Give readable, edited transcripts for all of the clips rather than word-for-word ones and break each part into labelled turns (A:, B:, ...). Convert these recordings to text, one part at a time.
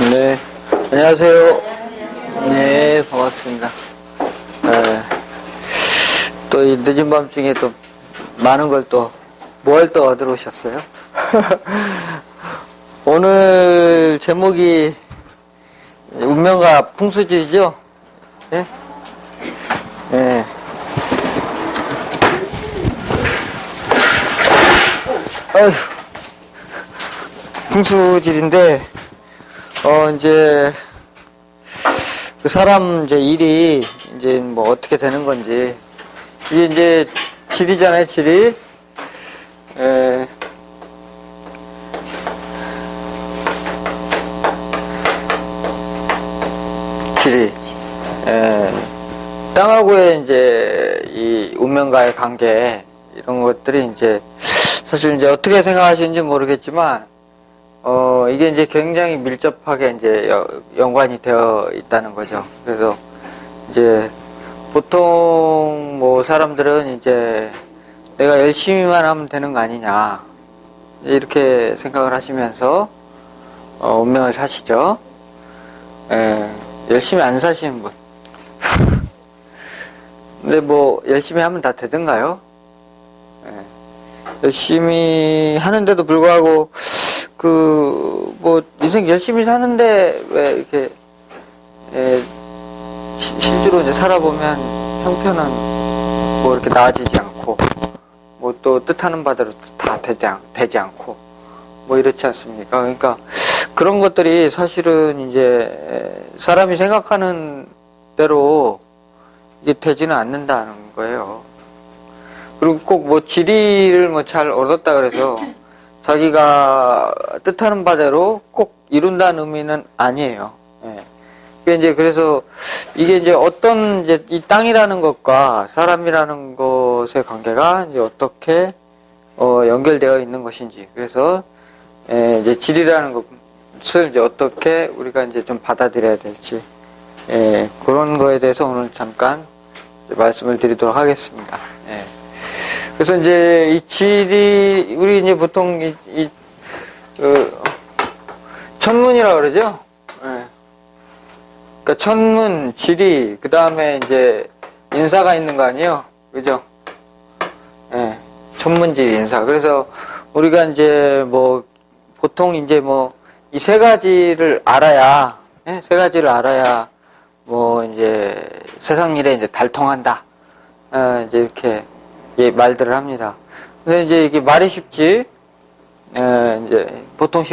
A: 네, 안녕하세요. 네, 반갑습니다. 또 이 늦은 밤중에 또 많은 걸 또, 뭘 또 얻으러 오셨어요? 오늘 제목이 운명과 풍수지죠? 예? 예. 아휴, 풍수질인데, 이제, 그 사람 이제 일이 이제 뭐 어떻게 되는 건지, 이게 이제 질이잖아요, 질이. 질이. 땅하고의 이제 이 운명과의 관계, 이런 것들이 이제, 사실 이제 어떻게 생각하시는지 모르겠지만, 이게 이제 굉장히 밀접하게 이제 연관이 되어 있다는 거죠. 그래서 이제 보통 뭐 사람들은 이제 내가 열심히만 하면 되는 거 아니냐, 이렇게 생각을 하시면서 운명을 사시죠. 열심히 안 사시는 분. 근데 뭐 열심히 하면 다 되던가요? 열심히 하는데도 불구하고 뭐 인생 열심히 사는데 왜 이렇게 실제로 이제 살아보면 형편은 뭐 이렇게 나아지지 않고 뭐 또 뜻하는 바대로 다 되지 않고 뭐 이렇지 않습니까? 그러니까 그런 것들이 사실은 이제 사람이 생각하는 대로 이게 되지는 않는다는 거예요. 그리고 꼭 뭐 지리를 뭐 잘 얻었다 그래서 자기가 뜻하는 바대로 꼭 이룬다는 의미는 아니에요. 이제 그래서 이게 이제 어떤 이제 이 땅이라는 것과 사람이라는 것의 관계가 이제 어떻게 연결되어 있는 것인지, 그래서 이제 질이라는 것을 이제 어떻게 우리가 이제 좀 받아들여야 될지, 그런 거에 대해서 오늘 잠깐 말씀을 드리도록 하겠습니다. 그래서 이제 이 질이, 우리 이제 보통 천문이라고 그러죠? 그러니까 천문, 지리, 그 다음에 이제 인사가 있는 거 아니에요? 그죠? 천문지리, 인사. 그래서 우리가 이제 뭐, 보통 이제 뭐, 이 세 가지를 알아야, 세 가지를 알아야, 뭐, 이제 세상 일에 이제 달통한다. 이제 이렇게, 말들을 합니다. 근데 이제 이게 말이 쉽지, 이제 보통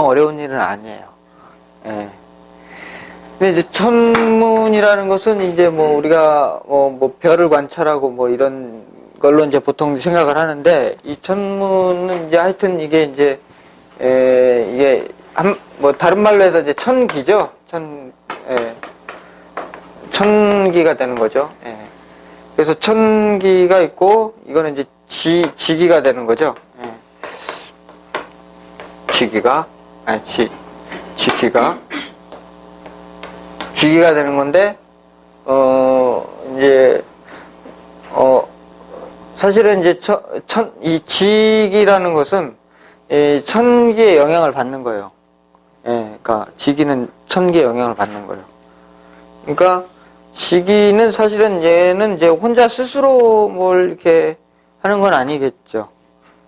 A: 어려운 일은 아니에요. 근데 이제 천문이라는 것은 이제 뭐 우리가 뭐 별을 관찰하고 뭐 이런 걸로 이제 보통 생각을 하는데, 이 천문은 이제 하여튼 이게 이제, 이게 뭐 다른 말로 해서 이제 천기죠. 천기가 되는 거죠. 그래서 천기가 있고, 이거는 이제 지기가 되는 거죠. 지기가 되는 건데, 이제, 사실은 이제 이 지기라는 것은, 천기의 영향을 받는 거예요. 그러니까 지기는 천기의 영향을 받는 거예요. 그러니까, 지기는 사실은 얘는 이제 혼자 스스로 뭘 이렇게 하는 건 아니겠죠.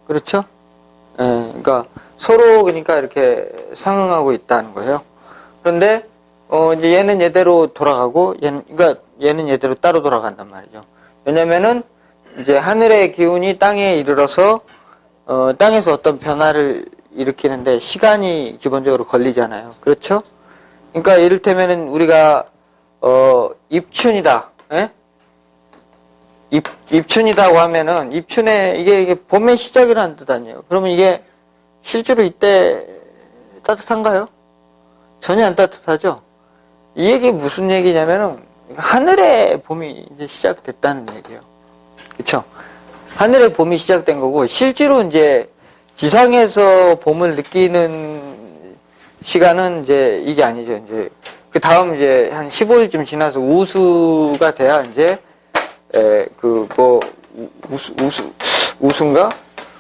A: 그렇죠? 그러니까 서로 그러니까 이렇게 상응하고 있다는 거예요. 그런데 이제 얘는 얘대로 돌아가고 그러니까 얘는 얘대로 따로 돌아간단 말이죠. 왜냐면은 이제 하늘의 기운이 땅에 이르러서 땅에서 어떤 변화를 일으키는데 시간이 기본적으로 걸리잖아요. 그렇죠? 그러니까 이를테면은 우리가 입춘이다. 입춘이다고 하면은, 입춘에, 이게 봄의 시작이라는 뜻 아니에요. 그러면 이게 실제로 이때 따뜻한가요? 전혀 안 따뜻하죠? 이 얘기 무슨 얘기냐면은, 하늘의 봄이 이제 시작됐다는 얘기예요. 그쵸? 하늘의 봄이 시작된 거고, 실제로 이제 지상에서 봄을 느끼는 시간은 이제 이게 아니죠. 이제 그 다음 이제 한 15일쯤 지나서 우수가 돼야 이제 우수인가?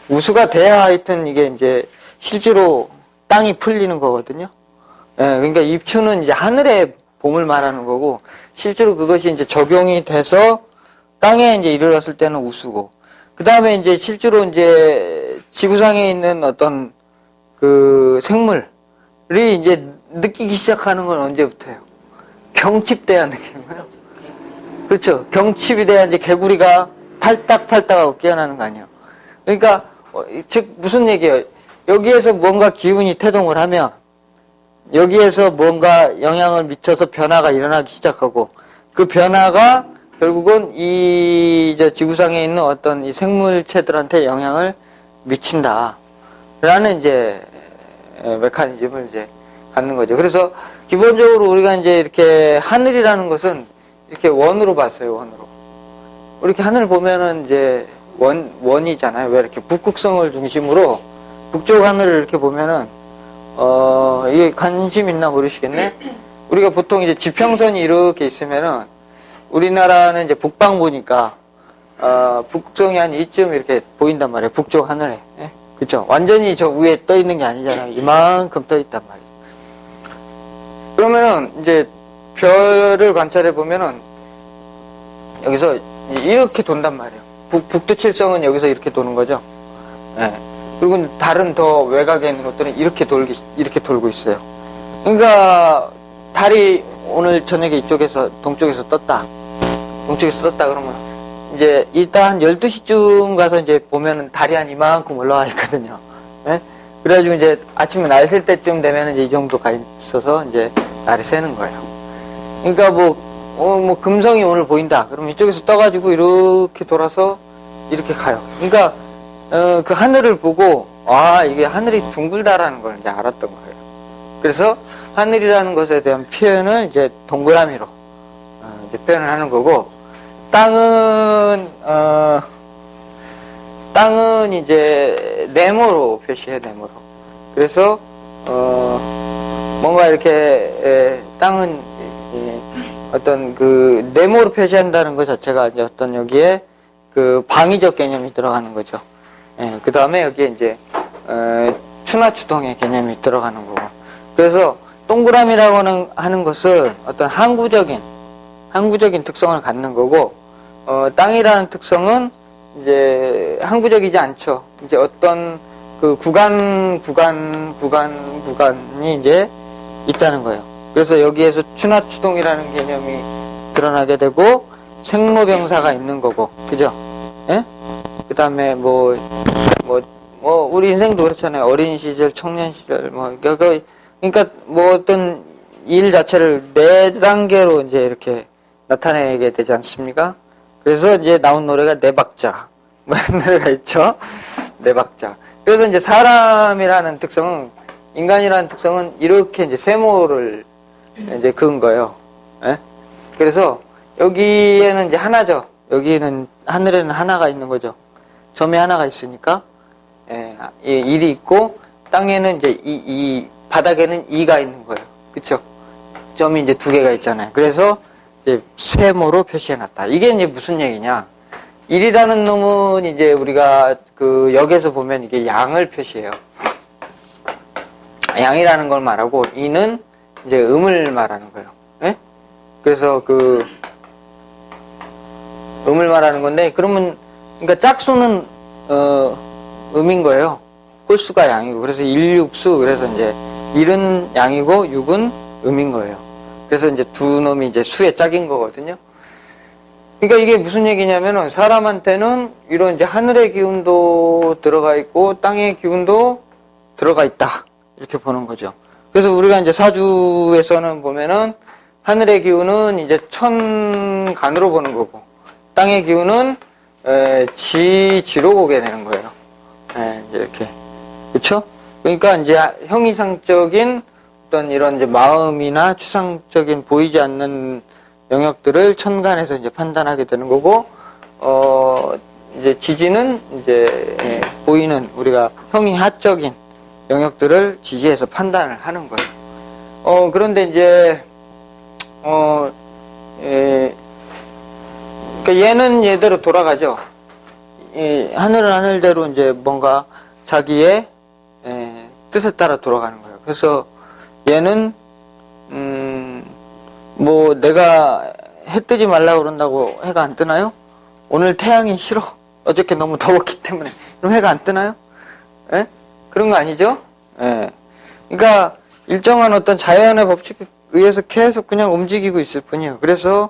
A: 우수가 돼야 하여튼 이게 이제 실제로 땅이 풀리는 거거든요. 그러니까 입추는 이제 하늘의 봄을 말하는 거고, 실제로 그것이 이제 적용이 돼서 땅에 이제 이르렀을 때는 우수고, 그 다음에 이제 실제로 이제 지구상에 있는 어떤 그 생물이 이제 느끼기 시작하는 건 언제부터예요? 경칩돼야 느끼는 거예요. 그렇죠. 경칩이 돼야 이제 개구리가 팔딱팔딱 하고 깨어나는 거 아니에요. 그러니까, 즉, 무슨 얘기예요? 여기에서 뭔가 기운이 태동을 하면, 여기에서 뭔가 영향을 미쳐서 변화가 일어나기 시작하고, 그 변화가 결국은 저 지구상에 있는 어떤 이 생물체들한테 영향을 미친다. 라는 이제, 메커니즘을 이제 갖는 거죠. 그래서 기본적으로 우리가 이제 이렇게 하늘이라는 것은 이렇게 원으로 봤어요, 원으로. 이렇게 하늘 보면은 이제 원이잖아요. 왜 이렇게 북극성을 중심으로 북쪽 하늘을 이렇게 보면은, 이게 관심 있나 모르시겠네? 우리가 보통 이제 지평선이 이렇게 있으면은 우리나라는 이제 북방부니까, 북극성이 한 이쯤 이렇게 보인단 말이에요. 북쪽 하늘에. 예? 그쵸? 완전히 저 위에 떠 있는 게 아니잖아요. 이만큼 떠 있단 말이에요. 그러면은 이제 별을 관찰해 보면은 여기서 이렇게 돈단 말이에요. 북두칠성은 여기서 이렇게 도는 거죠. 예. 그리고 다른 더 외곽에 있는 것들은 이렇게 돌고 있어요. 그러니까 달이 오늘 저녁에 이쪽에서 동쪽에서 떴다. 동쪽에서 떴다 그러면 이제 일단 12시쯤 가서 이제 보면은 달이 한 이만큼 올라와 있거든요. 예? 그래가지고 이제 아침에 날 셀 때쯤 되면 이제 이 정도 가 있어서 이제 날이 새는 거예요. 그러니까 뭐 금성이 오늘 보인다. 그러면 이쪽에서 떠가지고 이렇게 돌아서 이렇게 가요. 그러니까 그 하늘을 보고 이게 하늘이 둥글다라는 걸 이제 알았던 거예요. 그래서 하늘이라는 것에 대한 표현을 이제 동그라미로 이제 표현을 하는 거고, 땅은 이제 네모로 표시해, 네모로. 그래서 뭔가 이렇게 땅은 어떤 그 네모로 표시한다는 것 자체가 이제 어떤 여기에 그 방위적 개념이 들어가는 거죠. 그 다음에 여기에 이제 추나추동의 개념이 들어가는 거고. 그래서 동그라미라고 하는 것은 어떤 항구적인 특성을 갖는 거고, 땅이라는 특성은 이제 항구적이지 않죠. 이제 어떤 그 구간이 이제 있다는 거예요. 그래서 여기에서 추나추동이라는 개념이 드러나게 되고, 생로병사가 있는 거고, 그죠? 예? 그 다음에 우리 인생도 그렇잖아요. 어린 시절, 청년 시절, 그러니까 뭐 어떤 일 자체를 네 단계로 이제 이렇게 나타내게 되지 않습니까? 그래서 이제 나온 노래가 네 박자. 뭐 이런 노래가 있죠? 네 박자. 그래서 이제 인간이라는 특성은 이렇게 이제 세모를 이제 그은 거예요. 예? 그래서 여기에는 이제 하나죠. 여기는, 하늘에는 하나가 있는 거죠. 점이 하나가 있으니까, 일이 있고, 땅에는 이제 이 바닥에는 2가 있는 거예요. 그쵸? 점이 이제 2개가 있잖아요. 그래서 이제 세모로 표시해놨다. 이게 이제 무슨 얘기냐? 1이라는 놈은 이제 우리가 그 역에서 보면 이게 양을 표시해요. 양이라는 걸 말하고, 2는 이제 음을 말하는 거예요. 예? 그래서 음을 말하는 건데, 그러니까 짝수는, 음인 거예요. 홀수가 양이고. 그래서 1육수, 그래서 이제 1은 양이고 6은 음인 거예요. 그래서 이제 두 놈이 이제 수의 짝인 거거든요. 그러니까 이게 무슨 얘기냐면은 사람한테는 이런 이제 하늘의 기운도 들어가 있고 땅의 기운도 들어가 있다. 이렇게 보는 거죠. 그래서 우리가 이제 사주에서는 보면은 하늘의 기운은 이제 천간으로 보는 거고, 땅의 기운은 지로 보게 되는 거예요. 이렇게. 그쵸? 그러니까 이제 형이상적인 어떤 이런 이제 마음이나 추상적인 보이지 않는 영역들을 천간에서 이제 판단하게 되는 거고, 이제 지지는 이제 보이는 우리가 형이하적인 영역들을 지지해서 판단을 하는 거예요. 그런데 이제, 그러니까 얘는 얘대로 돌아가죠. 하늘은 하늘대로 이제 뭔가 자기의 뜻에 따라 돌아가는 거예요. 그래서 얘는 뭐 내가 해 뜨지 말라고 그런다고 해가 안 뜨나요? 오늘 태양이 싫어. 어저께 너무 더웠기 때문에. 그럼 해가 안 뜨나요? 예? 그런 거 아니죠? 예. 그러니까 일정한 어떤 자연의 법칙에 의해서 계속 그냥 움직이고 있을 뿐이에요. 그래서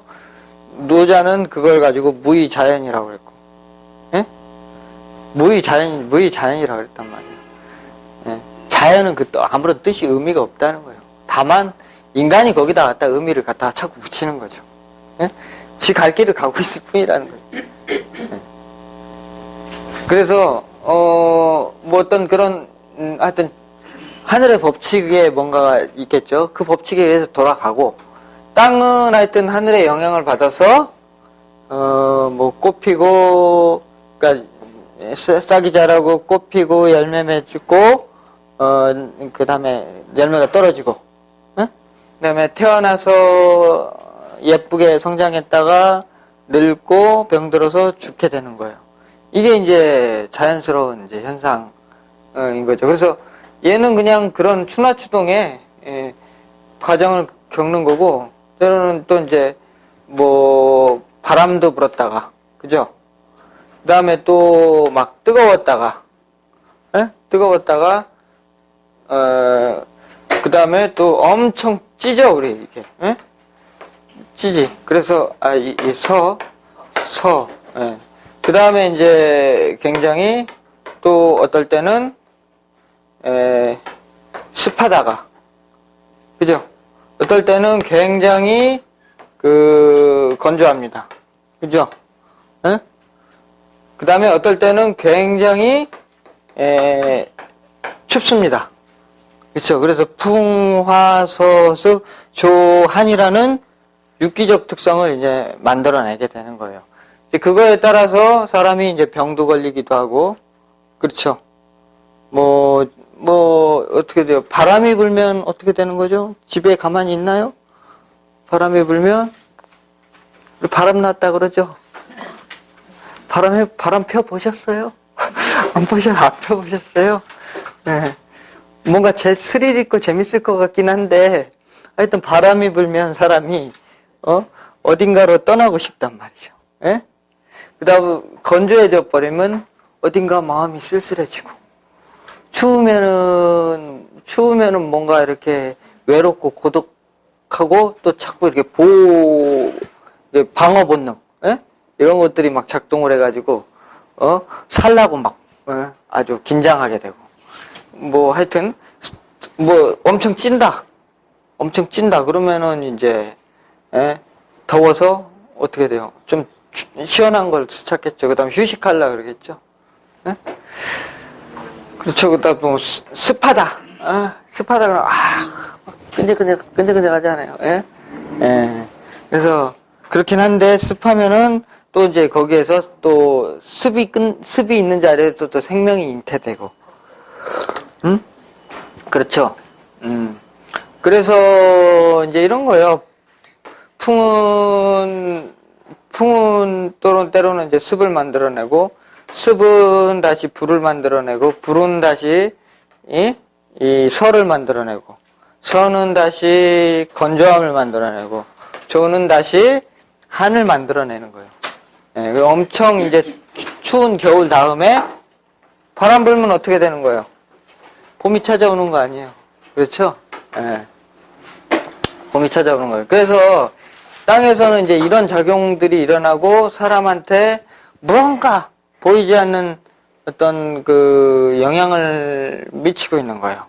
A: 노자는 그걸 가지고 무의자연이라고 그랬고, 예? 무의자연이라고 그랬단 말이에요. 예? 자연은 아무런 뜻이 의미가 없다는 거예요. 다만 인간이 거기다 갖다 의미를 갖다 자꾸 붙이는 거죠. 예? 지 갈 길을 가고 있을 뿐이라는 거예요. 예. 그래서 뭐 어떤 그런 하여튼 하늘의 법칙에 뭔가가 있겠죠. 그 법칙에 의해서 돌아가고, 땅은 하여튼 하늘의 영향을 받아서 뭐 꽃 피고, 그러니까 싹이 자라고 꽃 피고 열매 맺고, 그 다음에 열매가 떨어지고, 그 다음에 태어나서 예쁘게 성장했다가 늙고 병들어서 죽게 되는 거예요. 이게 이제 자연스러운 이제 현상인 거죠. 그래서 얘는 그냥 그런 추나추동의 과정을 겪는 거고, 때로는 또 이제 뭐 바람도 불었다가, 그죠? 그 다음에 또 막 뜨거웠다가, 뜨거웠다가, 그 다음에 또 엄청 찌죠, 우리 이게, 찌지. 그래서 그 다음에 이제 굉장히 또 어떨 때는 습하다가, 그죠? 어떨 때는 굉장히 건조합니다. 그죠? 그 다음에 어떨 때는 굉장히 춥습니다. 그렇죠? 그래서 풍화서습 조한이라는 육기적 특성을 이제 만들어내게 되는 거예요. 그거에 따라서 사람이 이제 병도 걸리기도 하고, 그렇죠? 뭐 어떻게 돼요? 바람이 불면 어떻게 되는 거죠? 집에 가만히 있나요? 바람이 불면 바람 났다 그러죠? 바람 펴 보셨어요? 안 펴 보셨어요? 네. 뭔가 스릴 있고 재밌을 것 같긴 한데, 하여튼 바람이 불면 사람이 어딘가로 떠나고 싶단 말이죠. 예? 그 다음 건조해져 버리면 어딘가 마음이 쓸쓸해지고, 추우면은 뭔가 이렇게 외롭고 고독하고, 또 자꾸 이렇게 방어 본능, 이런 것들이 막 작동을 해가지고, 살라고 막, 아주 긴장하게 되고, 뭐 하여튼, 뭐 엄청 찐다. 그러면은 이제, 더워서 어떻게 돼요? 좀 시원한 걸 찾겠죠. 그 다음에 휴식하려고 그러겠죠. 그렇죠. 그 다음에 뭐 습하다. 습하다 그러면, 끈적끈적하잖아요. 그래서 그렇긴 한데, 습하면은 또 이제 거기에서 또 습이 있는 자리에서 또 생명이 잉태되고, 그렇죠. 그래서 이제 이런 거예요. 풍은 때로는 이제 습을 만들어내고, 습은 다시 불을 만들어내고, 불은 다시 이 설을 만들어내고, 선은 다시 건조함을 만들어내고, 조는 다시 한을 만들어내는 거예요. 엄청 이제 추운 겨울 다음에 바람 불면 어떻게 되는 거예요? 봄이 찾아오는 거 아니에요? 그렇죠? 봄이 찾아오는 거예요. 그래서 땅에서는 이제 이런 작용들이 일어나고 사람한테 무언가 보이지 않는 어떤 영향을 미치고 있는 거예요.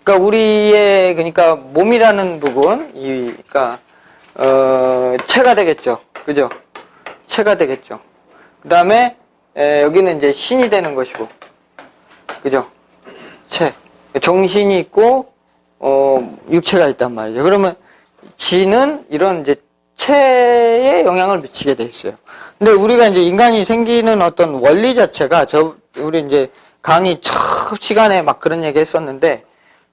A: 그러니까 우리의 몸이라는 부분, 체가 되겠죠. 그죠? 체가 되겠죠. 그 다음에 여기는 이제 신이 되는 것이고, 그죠? 체. 정신이 있고 육체가 있단 말이죠. 그러면 지는 이런 이제 체에 영향을 미치게 돼 있어요. 근데 우리가 이제 인간이 생기는 어떤 원리 자체가 우리 이제 강의 첫 시간에 막 그런 얘기 했었는데,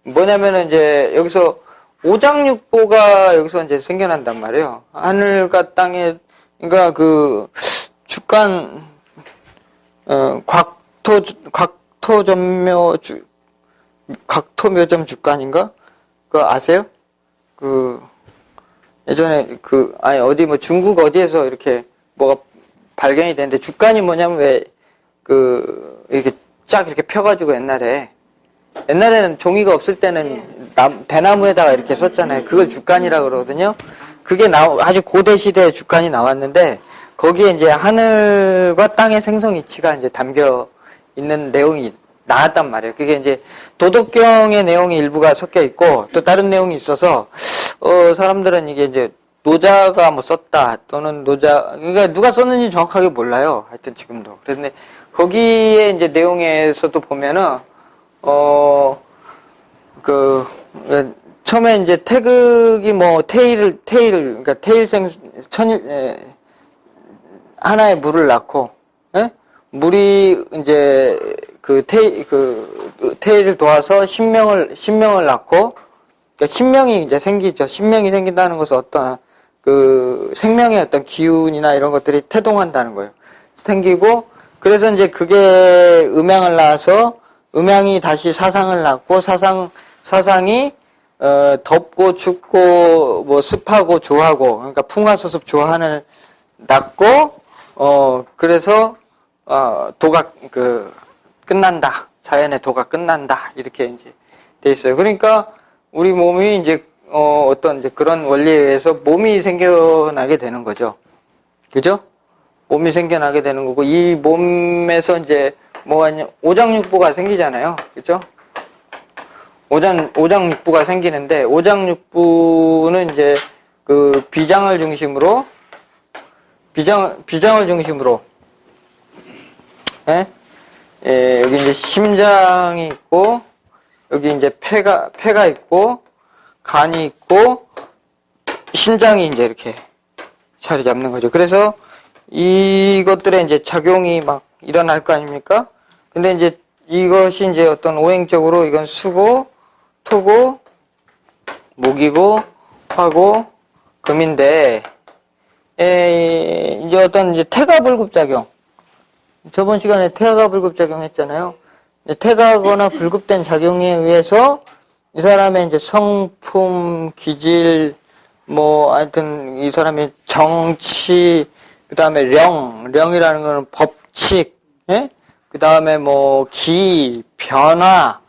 A: 뭐냐면은 이제 여기서 오장육부가 여기서 이제 생겨난단 말이에요. 하늘과 땅에, 그러니까 주간, 곽토묘점 주간인가? 그거 아세요? 예전에 어디 뭐 중국 어디에서 이렇게 뭐가 발견이 됐는데 주간이 뭐냐면 이렇게 쫙 이렇게 펴가지고 옛날에는 종이가 없을 때는 대나무에다가 이렇게 썼잖아요. 그걸 주간이라 그러거든요. 그게 아주 고대 시대에 주간이 나왔는데 거기에 이제 하늘과 땅의 생성 이치가 이제 담겨 있는 내용이 나왔단 말이에요. 그게 이제 도덕경의 내용이 일부가 섞여 있고 또 다른 내용이 있어서 사람들은 이게 이제 노자가 뭐 썼다 또는 그러니까 누가 썼는지 정확하게 몰라요. 하여튼 지금도. 그런데 거기에 이제 내용에서도 보면은 처음에 이제 태극이 뭐 그러니까 하나의 물을 낳고, 예? 물이 이제 태일을 도와서 신명을 낳고, 그러니까 신명이 이제 생기죠. 신명이 생긴다는 것은 어떤 생명의 어떤 기운이나 이런 것들이 태동한다는 거예요. 생기고, 그래서 이제 그게 음양을 낳아서 음양이 다시 사상을 낳고 사상이 덥고 춥고 뭐 습하고 조하고 그러니까 풍화수습 조한을 낳고 그래서 도가 끝난다. 자연의 도가 끝난다. 이렇게 이제 돼 있어요. 그러니까 우리 몸이 이제 어떤 이제 그런 원리에 의해서 몸이 생겨나게 되는 거죠. 그죠? 몸이 생겨나게 되는 거고 이 몸에서 이제 오장육부가 생기잖아요. 그죠? 오장육부가 생기는데 오장육부는 이제 비장을 중심으로 여기 이제 심장이 있고 여기 이제 폐가 있고 간이 있고 심장이 이제 이렇게 자리 잡는 거죠. 그래서 이것들의 이제 작용이 막 일어날 거 아닙니까? 근데 이제 이것이 이제 어떤 오행적으로 이건 수고, 토고, 목이고, 화고, 금인데, 이제 어떤 이제 태가불급작용. 저번 시간에 태가불급작용 했잖아요. 태가거나 불급된 작용에 의해서 이 사람의 이제 성품, 기질, 하여튼 이 사람의 정치, 그 다음에 령이라는 거는 법칙, 예? 그 다음에 기, 변화,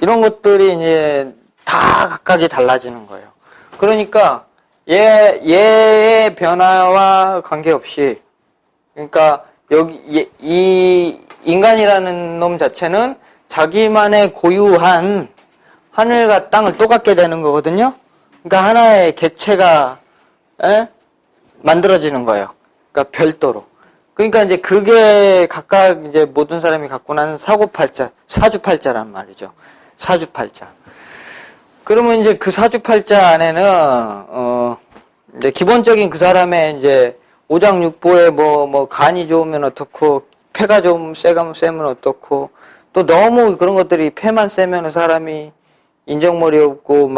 A: 이런 것들이 이제 다 각각이 달라지는 거예요. 그러니까 얘의 변화와 관계없이, 그러니까 이 인간이라는 놈 자체는 자기만의 고유한 하늘과 땅을 또 갖게 되는 거거든요. 그러니까 하나의 객체가 만들어지는 거예요. 그러니까 별도로. 그러니까 이제 그게 각각 이제 모든 사람이 갖고 나는 사주팔자란 말이죠. 사주팔자. 그러면 이제 그 사주팔자 안에는 이제 기본적인 그 사람의 이제 오장육부에 간이 좋으면 어떻고 폐가 좀 세면 어떻고 또 너무 그런 것들이 폐만 세면 사람이 인정머리 없고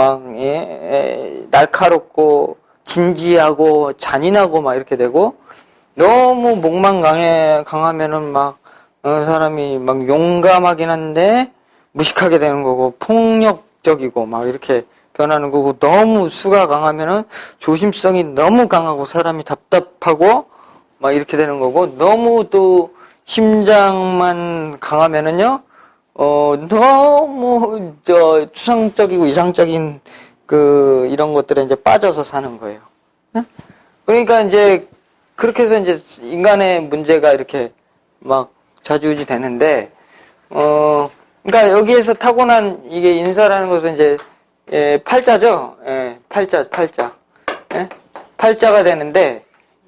A: 날카롭고 진지하고 잔인하고 막 이렇게 되고 너무 목만 강하면은 사람이 용감하긴 한데 무식하게 되는 거고 폭력적이고 막 이렇게 변하는 거고 너무 수가 강하면은 조심성이 너무 강하고 사람이 답답하고 막 이렇게 되는 거고 너무 또 심장만 강하면은요 너무 추상적이고 이상적인 이런 것들에 이제 빠져서 사는 거예요. 그러니까 이제 그렇게 해서 이제 인간의 문제가 이렇게 좌지우지 되는데 그러니까 여기에서 타고난 이게 인사라는 것은 이제 팔자죠. 팔자. 팔자가 되는데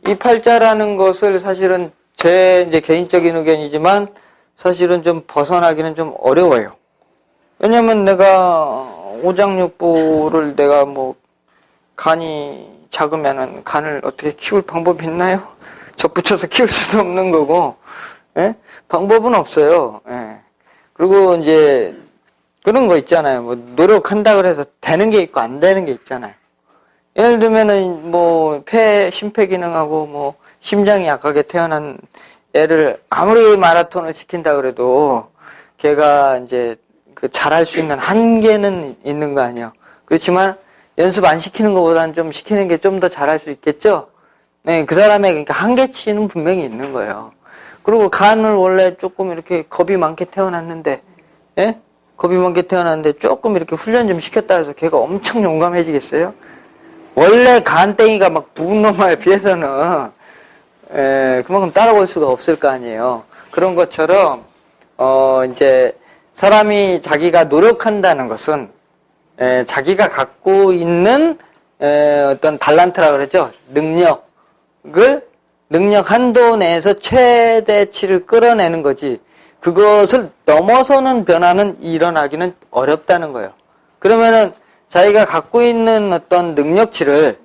A: 이 팔자라는 것을 사실은 제 이제 개인적인 의견이지만 사실은 좀 벗어나기는 좀 어려워요. 왜냐면 내가 오장육부를 내가 간이 작으면은 간을 어떻게 키울 방법이 있나요? 접붙여서 키울 수도 없는 거고, 방법은 없어요. 그리고 이제 그런 거 있잖아요. 노력한다 그래서 되는 게 있고 안 되는 게 있잖아요. 예를 들면은 심폐 기능하고 심장이 약하게 태어난 애를 아무리 마라톤을 시킨다 그래도 걔가 이제 자랄 수 있는 한계는 있는 거 아니에요. 그렇지만 연습 안 시키는 것보다는 좀 시키는 게 좀 더 잘할 수 있겠죠? 네, 그 사람의 그러니까 한계치는 분명히 있는 거예요. 그리고 간을 원래 조금 이렇게 겁이 많게 태어났는데, 예? 겁이 많게 태어났는데 조금 이렇게 훈련 좀 시켰다 해서 걔가 엄청 용감해지겠어요? 원래 간땡이가 막 부은 놈에 비해서는, 그만큼 따라올 수가 없을 거 아니에요. 그런 것처럼, 이제, 사람이 자기가 노력한다는 것은, 자기가 갖고 있는, 어떤 달란트라 그러죠? 능력 한도 내에서 최대치를 끌어내는 거지, 그것을 넘어서는 변화는 일어나기는 어렵다는 거예요. 그러면은 자기가 갖고 있는 어떤 능력치를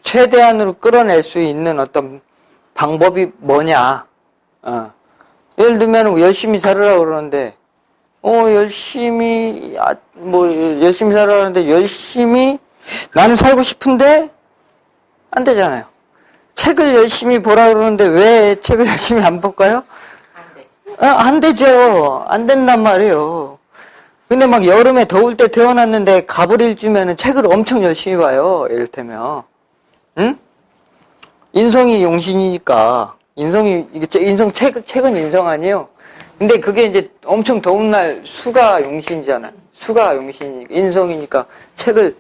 A: 최대한으로 끌어낼 수 있는 어떤 방법이 뭐냐. 예를 들면 열심히 살으라고 그러는데, 열심히 살으라고 그러는데 열심히 나는 살고 싶은데 안 되잖아요. 책을 열심히 보라 그러는데 왜 책을 열심히 안 볼까요? 안 되죠. 안 된단 말이에요. 근데 막 여름에 더울 때 태어났는데 가브리일 주면은 책을 엄청 열심히 봐요. 이를테면. 응? 인성이 용신이니까. 책은 인성 아니에요. 근데 그게 이제 엄청 더운 날 수가 용신이잖아요. 수가 용신이니까, 인성이니까 책을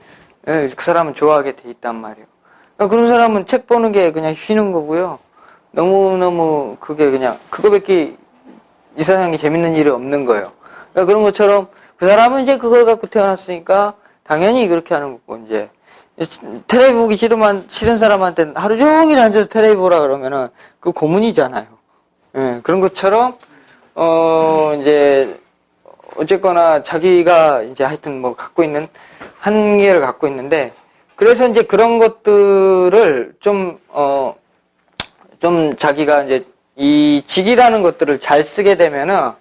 A: 그 사람은 좋아하게 돼 있단 말이에요. 그런 사람은 책 보는 게 그냥 쉬는 거고요. 너무너무 그게 그냥 그거밖에 이 세상에 재밌는 일이 없는 거예요. 그러니까 그런 것처럼 그 사람은 이제 그걸 갖고 태어났으니까 당연히 그렇게 하는 거고, 이제 텔레비 보기 싫은 사람한테는 하루 종일 앉아서 텔레비 보라 그러면은 그 고문이잖아요. 예, 그런 것처럼 이제 어쨌거나 자기가 이제 하여튼 뭐 갖고 있는 한계를 갖고 있는데, 그래서 이제 그런 것들을 좀 자기가 이제 이 직이라는 것들을 잘 쓰게 되면은,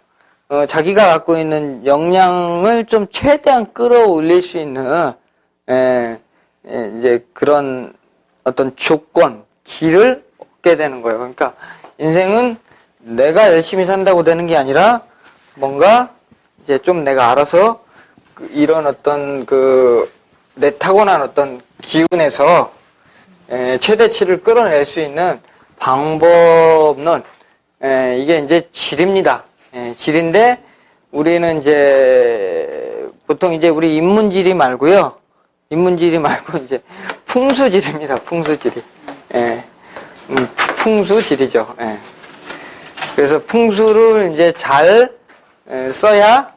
A: 자기가 갖고 있는 역량을 좀 최대한 끌어올릴 수 있는, 이제 그런 어떤 조건, 길을 얻게 되는 거예요. 그러니까 인생은 내가 열심히 산다고 되는 게 아니라 뭔가 이제 좀 내가 알아서 이런 어떤 내 타고난 어떤 기운에서 최대치를 끌어낼 수 있는 방법론, 이게 이제 질입니다. 질인데 우리는 이제 보통 이제 우리 인문지리 말고요. 인문지리 말고 이제 풍수지리입니다. 풍수지리. 풍수지리죠. 그래서 풍수를 이제 잘 써야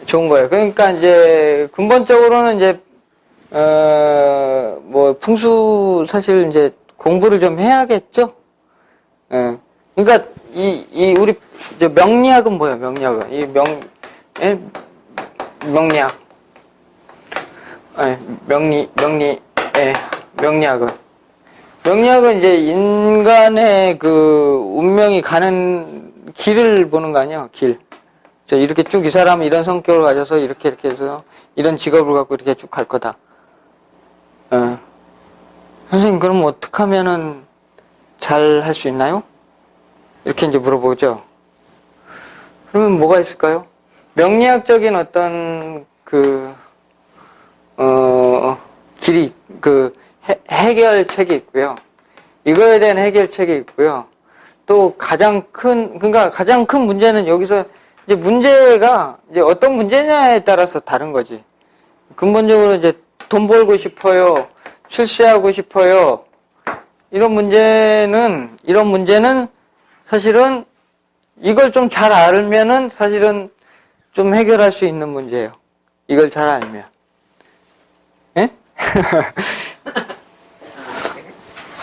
A: 좋은 거예요. 그러니까 이제 근본적으로는 이제 뭐 풍수 사실 이제 공부를 좀 해야겠죠. 그러니까 우리 이제 명리학은 뭐예요? 명리학은 명리학. 명리학은 이제 인간의 그 운명이 가는 길을 보는 거 아니에요? 길. 이렇게 쭉 이 사람은 이런 성격을 가져서 이렇게 해서 이런 직업을 갖고 이렇게 쭉 갈 거다. 선생님, 그럼 어떻게 하면은 잘 할 수 있나요? 이렇게 이제 물어보죠. 그러면 뭐가 있을까요? 명리학적인 어떤 길이, 해결책이 있고요. 이거에 대한 해결책이 있고요. 또 가장 큰 문제는 여기서 이제 문제가 이제 어떤 문제냐에 따라서 다른 거지. 근본적으로 이제 돈 벌고 싶어요. 출세하고 싶어요. 이런 문제는 사실은 이걸 좀 잘 알면은 사실은 좀 해결할 수 있는 문제예요. 이걸 잘 알면. 예?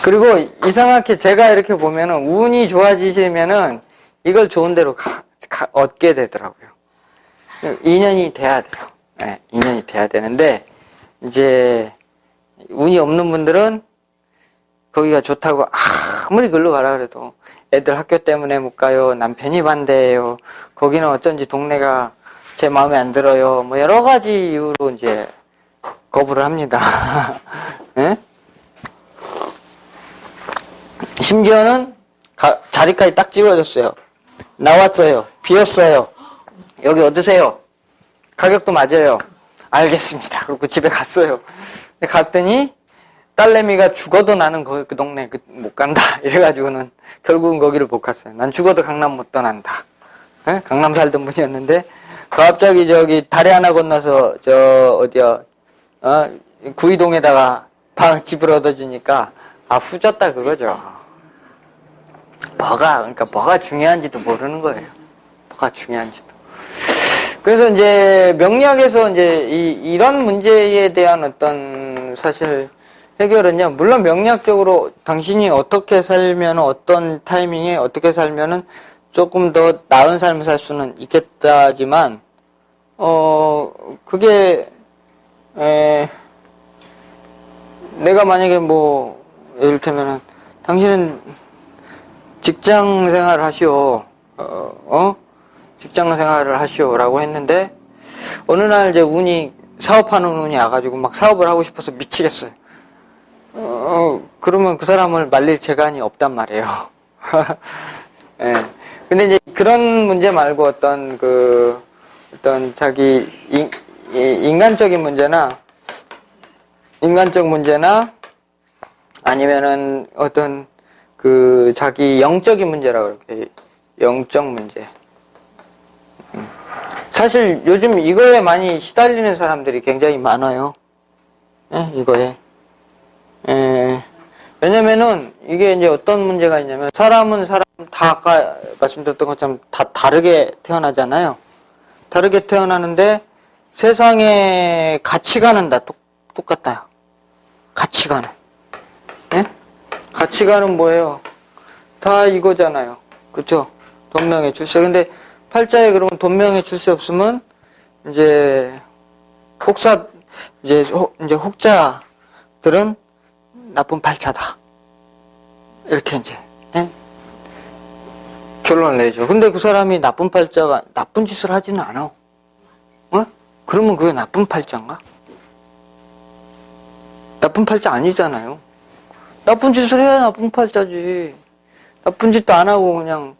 A: 그리고 이상하게 제가 이렇게 보면은 운이 좋아지시면은 이걸 좋은 대로 얻게 되더라고요. 인연이 돼야 돼요. 네, 인연이 돼야 되는데, 이제 운이 없는 분들은 거기가 좋다고 아무리 글로 가라 그래도 애들 학교 때문에 못 가요. 남편이 반대해요. 거기는 어쩐지 동네가 제 마음에 안 들어요. 뭐 여러 가지 이유로 이제 거부를 합니다. 네? 심지어는 자리까지 딱 찍어줬어요. 나왔어요. 비었어요. 여기 얻으세요. 가격도 맞아요. 알겠습니다. 그리고 집에 갔어요. 갔더니 딸내미가 죽어도 나는 그 동네 못 간다. 이래가지고는 결국은 거기를 못 갔어요. 난 죽어도 강남 못 떠난다. 에? 강남 살던 분이었는데 갑자기 저기 다리 하나 건너서 어디야 구이동에다가 집을 얻어주니까 후졌다 그거죠. 그러니까 뭐가 중요한지도 모르는 거예요. 뭐가 중요한지도. 그래서 이제 명리학에서 이제 이런 문제에 대한 어떤 사실 해결은요, 물론 명리학적으로 당신이 어떻게 살면 어떤 타이밍에 어떻게 살면은 조금 더 나은 삶을 살 수는 있겠다지만, 그게, 내가 만약에 뭐, 예를테면은, 당신은 직장 생활을 하시오, 직장 생활을 하시오라고 했는데, 어느 날 이제 사업하는 운이 와가지고 막 사업을 하고 싶어서 미치겠어요. 그러면 그 사람을 말릴 재간이 없단 말이에요. 예. 근데 이제 그런 문제 말고 어떤 자기 인간적인 문제나 아니면은 어떤 자기 영적인 문제라고 그렇게 영적 문제. 사실 요즘 이거에 많이 시달리는 사람들이 굉장히 많아요. 예, 이거에. 왜냐면은 이게 이제 어떤 문제가 있냐면 사람은 다 아까 말씀드렸던 것처럼 다 다르게 태어나잖아요. 다르게 태어나는데 세상의 가치관은 다 똑같아요. 가치관은. 예? 가치관은 뭐예요? 다 이거잖아요. 그쵸? 돈명의 출세. 근데 팔자에 그러면 돈명의 출세 없으면 이제 혹자들은 나쁜 팔자다. 이렇게 이제 결론을 내죠. 근데 그 사람이 나쁜 팔자가 나쁜 짓을 하지는 않아. 그러면 그게 나쁜 팔자인가? 나쁜 팔자 아니잖아요. 나쁜 짓을 해야 나쁜 팔자지. 나쁜 짓도 안 하고 그냥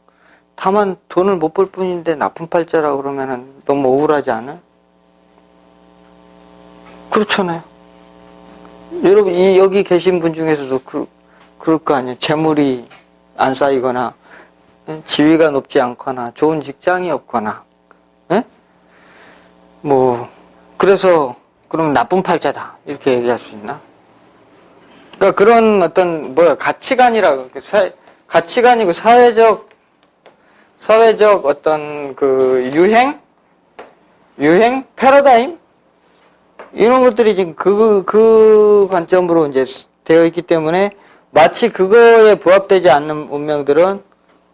A: 다만 돈을 못 벌 뿐인데 나쁜 팔자라고 그러면은 너무 억울하지 않아? 그렇잖아요. 여러분, 여기 계신 분 중에서도 그럴 거 아니에요. 재물이 안 쌓이거나, 지위가 높지 않거나, 좋은 직장이 없거나, 예? 그래서, 그럼 나쁜 팔자다. 이렇게 얘기할 수 있나? 그러니까 그런 어떤, 가치관이라고, 가치관이고 사회적 어떤 유행? 패러다임? 이런 것들이 지금 그 관점으로 이제 되어 있기 때문에 마치 그거에 부합되지 않는 운명들은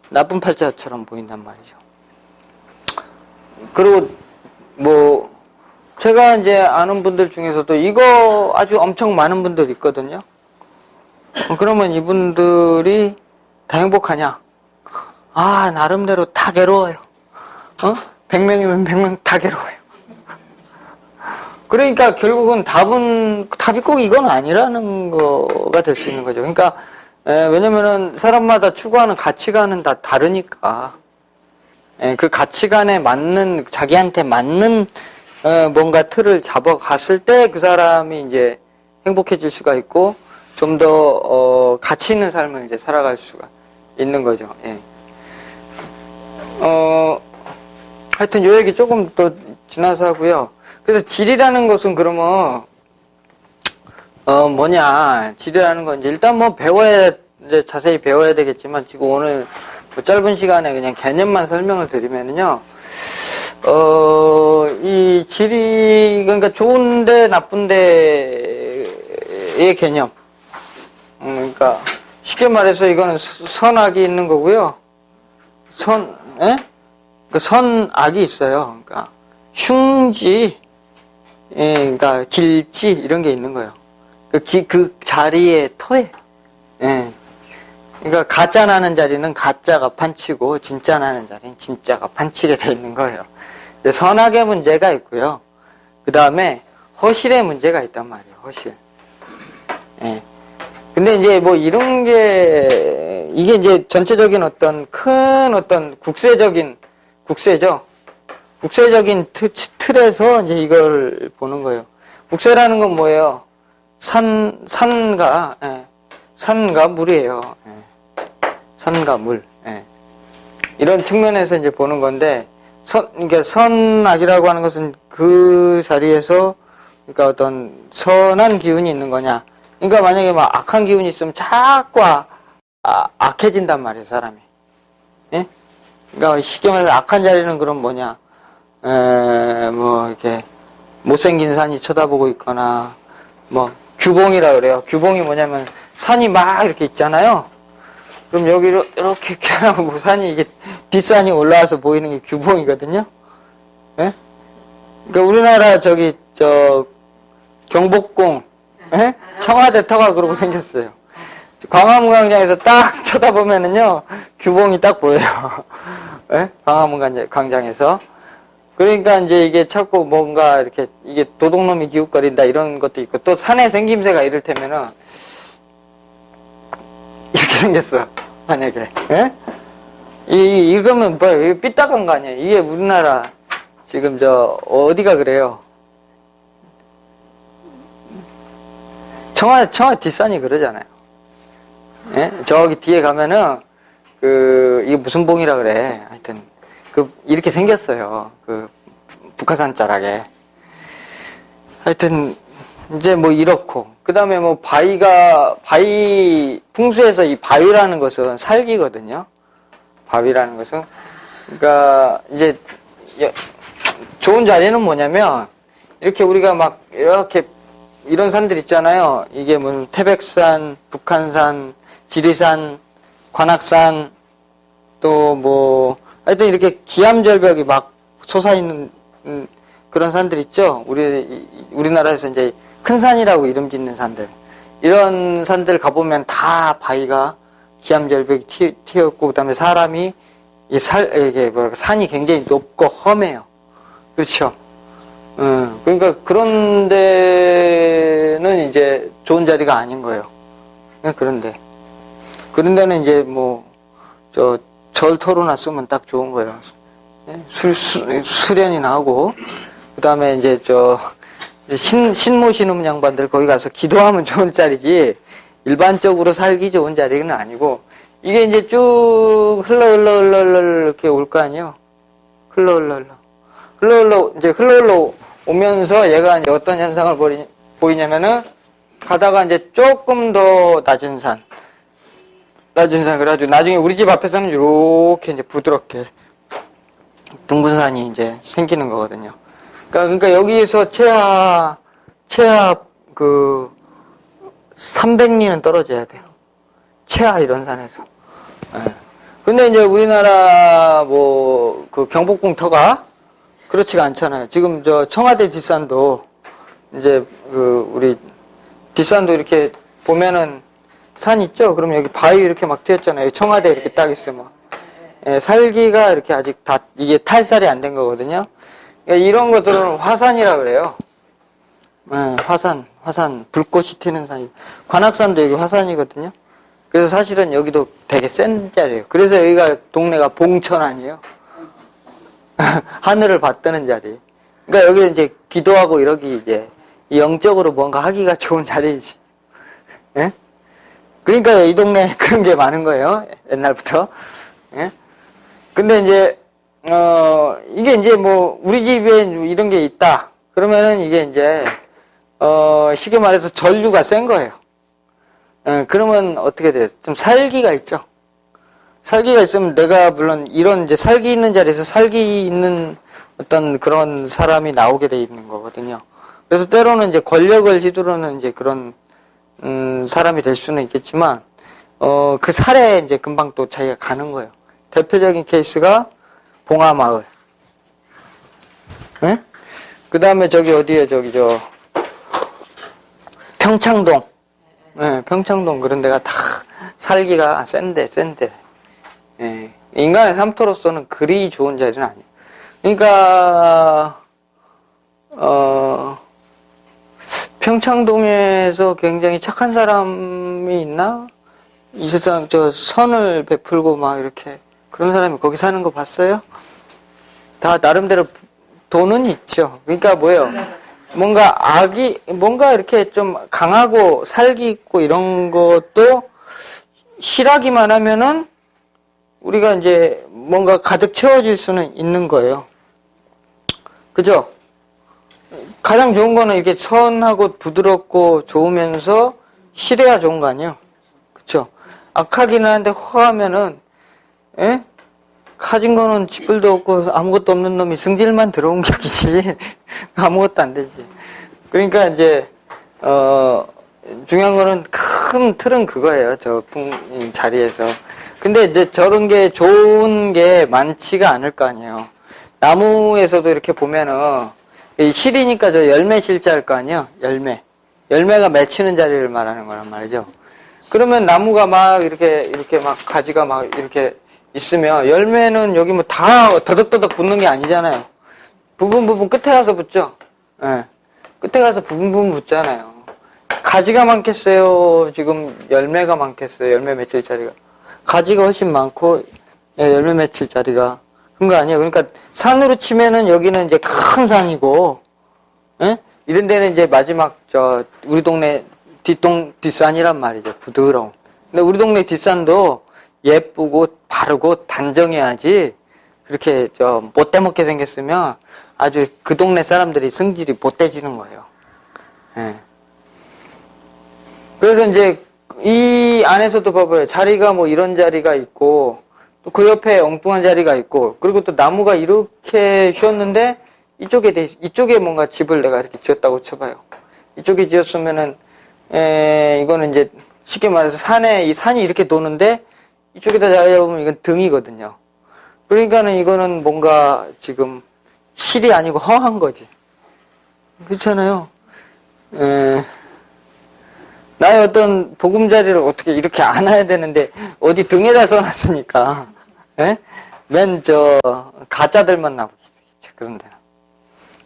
A: 나쁜 팔자처럼 보인단 말이죠. 그리고 제가 이제 아는 분들 중에서도 이거 아주 엄청 많은 분들 있거든요. 그러면 이분들이 다 행복하냐? 나름대로 다 괴로워요. 100명이면 100명 다 괴로워요. 그러니까 결국은 답이 꼭 이건 아니라는 거가 될 수 있는 거죠. 그러니까, 왜냐면은 사람마다 추구하는 가치관은 다 다르니까, 그 가치관에 맞는, 자기한테 맞는, 뭔가 틀을 잡아갔을 때 그 사람이 이제 행복해질 수가 있고, 좀 더, 가치 있는 삶을 이제 살아갈 수가 있는 거죠. 예. 하여튼 요 얘기 조금 더 지나서 하고요. 그래서 질이라는 것은 그러면 질이라는 건 이제 일단 이제 자세히 배워야 되겠지만 지금 오늘 짧은 시간에 그냥 개념만 설명을 드리면은요. 이 질이 그러니까 좋은데 나쁜데의 개념. 그러니까 쉽게 말해서 이거는 선악이 있는 거고요. 선악이 있어요. 그러니까 흉지, 그러니까 길지 이런 게 있는 거예요. 그 자리의 터에, 그러니까 가짜 나는 자리는 가짜가 판치고 진짜 나는 자리는 진짜가 판치게 돼 있는 거예요. 선악의 문제가 있고요. 그 다음에 허실의 문제가 있단 말이에요. 허실. 근데 이제 이런 게 이게 이제 전체적인 어떤 큰 어떤 국세죠. 국세적인 틀에서 이제 이걸 보는 거예요. 국세라는 건 뭐예요? 산과 물이에요. 산과 물. 이런 측면에서 이제 보는 건데, 그러니까 선악이라고 하는 것은 그 자리에서, 그러니까 어떤 선한 기운이 있는 거냐. 그러니까 만약에 막 악한 기운이 있으면 자꾸 악해진단 말이에요, 사람이. 예? 그러니까 쉽게 말해서 악한 자리는 그럼 뭐냐. 뭐, 이렇게, 못생긴 산이 쳐다보고 있거나, 뭐, 규봉이라 그래요. 규봉이 뭐냐면, 산이 막 이렇게 있잖아요. 그럼 여기로 이렇게 하고 산이 이게 뒷산이 올라와서 보이는 게 규봉이거든요. 예? 그러니까 우리나라 경복궁, 예? 청와대 터가 그러고 생겼어요. 광화문 광장에서 딱 쳐다보면은요, 규봉이 딱 보여요. 예? 광화문 광장에서. 그러니까 이제 이게 자꾸 뭔가 이렇게 이게 도둑놈이 기웃거린다 이런 것도 있고, 또 산의 생김새가 이를테면은 이렇게 생겼어. 만약에. 예? 이거면 뭐야? 삐딱한 거 아니에요? 이게 우리나라 지금 어디가 그래요? 청와대 뒷산이 그러잖아요. 예? 저기 뒤에 가면은 이게 무슨 봉이라 그래. 하여튼 이렇게 생겼어요. 북한산 자락에. 하여튼, 이제 뭐 이렇고. 그 다음에 뭐 풍수에서 이 바위라는 것은 살기거든요. 바위라는 것은. 그러니까, 이제, 좋은 자리는 뭐냐면, 이렇게 우리가 막, 이렇게, 이런 산들 있잖아요. 이게 뭐, 태백산, 북한산, 지리산, 관악산, 또 뭐, 하여튼 이렇게 기암절벽이 막 솟아있는 그런 산들 있죠? 우리나라에서 이제 큰 산이라고 이름 짓는 산들. 이런 산들 가보면 다 바위가 기암절벽이 튀었고, 그 다음에 사람이, 산이 굉장히 높고 험해요. 그렇죠? 그러니까 그런 데는 이제 좋은 자리가 아닌 거예요. 그런 데는 이제 뭐, 절토로나 쓰면 딱 좋은 거예요. 수련이 나오고, 그 다음에 이제 신모 신음 양반들 거기 가서 기도하면 좋은 자리지, 일반적으로 살기 좋은 자리는 아니고, 이게 이제 쭉 흘러 이렇게 올 거 아니에요? 흘러 오면서 얘가 이제 어떤 현상을 보이냐면은, 가다가 이제 조금 더 낮은 산, 그래가지고 나중에 우리 집 앞에서는 이렇게 이제 부드럽게 둥근 산이 이제 생기는 거거든요. 그러니까 여기에서 최하 300리는 떨어져야 돼요. 최하 이런 산에서. 예. 근데 이제 우리나라 경복궁 터가 그렇지가 않잖아요. 지금 청와대 뒷산도 이제 우리 뒷산도 이렇게 보면은 산 있죠? 그럼 여기 바위 이렇게 막 튀었잖아요. 청와대 이렇게 딱 있으면. 예, 살기가 이렇게 아직 이게 탈살이 안 된 거거든요. 그러니까 이런 것들은 화산이라 그래요. 예, 화산, 불꽃이 튀는 산이. 관악산도 여기 화산이거든요. 그래서 사실은 여기도 되게 센 자리예요. 그래서 여기가 동네가 봉천 아니에요. 하늘을 받드는 자리. 그러니까 여기 이제 기도하고 이러기 이제 영적으로 뭔가 하기가 좋은 자리이지. 예? 그러니까 이 동네에 그런 게 많은 거예요. 옛날부터. 예? 근데 이제, 이게 이제 뭐, 우리 집에 이런 게 있다. 그러면은 이게 이제, 쉽게 말해서 전류가 센 거예요. 그러면 어떻게 돼요? 좀 살기가 있죠. 살기가 있으면 내가 물론 이런 이제 살기 있는 자리에서 살기 있는 어떤 그런 사람이 나오게 돼 있는 거거든요. 그래서 때로는 이제 권력을 휘두르는 이제 그런 사람이 될 수는 있겠지만, 그 살에 이제 금방 또 자기가 가는 거예요. 대표적인 케이스가 봉하마을. 네? 그 다음에 평창동. 네, 평창동 그런 데가 다 살기가 센데. 네. 인간의 삶토로서는 그리 좋은 자리는 아니에요. 그러니까, 평창동에서 굉장히 착한 사람이 있나? 이 세상 선을 베풀고 막 이렇게 그런 사람이 거기 사는 거 봤어요? 다 나름대로 돈은 있죠. 그러니까 뭐예요? 뭔가 뭔가 이렇게 좀 강하고 살기 있고 이런 것도 실하기만 하면은 우리가 이제 뭔가 가득 채워질 수는 있는 거예요. 그죠? 가장 좋은 거는 이렇게 선하고 부드럽고 좋으면서 실해야 좋은 거 아니에요? 그쵸? 악하기는 한데 허하면은, 예? 가진 거는 지뿔도 없고 아무것도 없는 놈이 승질만 들어온 격이지. 아무것도 안 되지. 그러니까 이제, 중요한 거는 큰 틀은 그거예요. 이 자리에서. 근데 이제 저런 게 좋은 게 많지가 않을 거 아니에요. 나무에서도 이렇게 보면은, 이 실이니까 저 열매 실자일 거 아니에요? 열매가 맺히는 자리를 말하는 거란 말이죠. 그러면 나무가 막 이렇게 막 가지가 막 이렇게 있으면 열매는 여기 뭐 다 더덕더덕 붙는 게 아니잖아요. 부분 끝에 가서 붙죠? 예. 끝에 가서 부분 붙잖아요. 가지가 많겠어요? 지금 열매가 많겠어요? 열매 맺힐 자리가. 가지가 훨씬 많고, 예, 열매 맺힐 자리가. 그런 거 아니에요. 그러니까 산으로 치면은 여기는 이제 큰 산이고, 예? 이런 데는 이제 마지막 우리 동네 뒷산이란 말이죠. 부드러운. 근데 우리 동네 뒷산도 예쁘고 바르고 단정해야지 그렇게 못되먹게 생겼으면 아주 그 동네 사람들이 성질이 못돼지는 거예요. 예. 그래서 이제 이 안에서도 봐봐요. 자리가 뭐 이런 자리가 있고 또 그 옆에 엉뚱한 자리가 있고 그리고 또 나무가 이렇게 쉬었는데 이쪽에 뭔가 집을 내가 이렇게 지었다고 쳐봐요. 이쪽에 지었으면은 이거는 이제 쉽게 말해서 이 산이 이렇게 도는데 이쪽에다 자리 잡으면 이건 등이거든요. 그러니까는 이거는 뭔가 지금 실이 아니고 허한 거지. 그렇잖아요. 나의 어떤 보금자리를 어떻게 이렇게 안아야 되는데 어디 등에다 써놨으니까 맨 가짜들만 나오겠지. 그런 데는.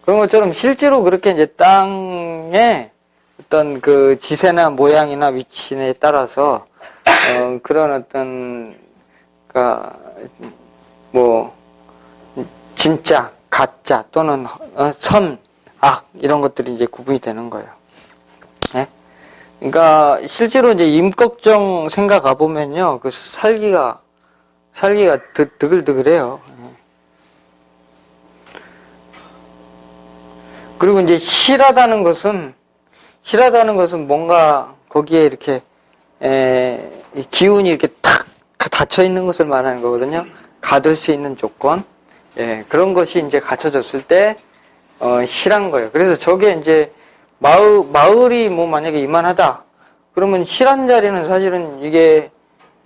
A: 그런 것처럼 실제로 그렇게 이제 땅에 어떤 그 지세나 모양이나 위치에 따라서 그런 어떤 뭐 진짜 가짜 또는 선, 악 이런 것들이 이제 구분이 되는 거예요. 예? 그러니까 실제로 이제 임꺽정 생각 가보면요, 그 살기가 드글드글해요. 그리고 이제 실하다는 것은 뭔가 거기에 이렇게 기운이 이렇게 탁 닫혀 있는 것을 말하는 거거든요. 가둘 수 있는 조건, 그런 것이 이제 갖춰졌을 때 실한 거예요. 그래서 저게 이제 마을이 뭐 만약에 이만하다 그러면 실한 자리는 사실은 이게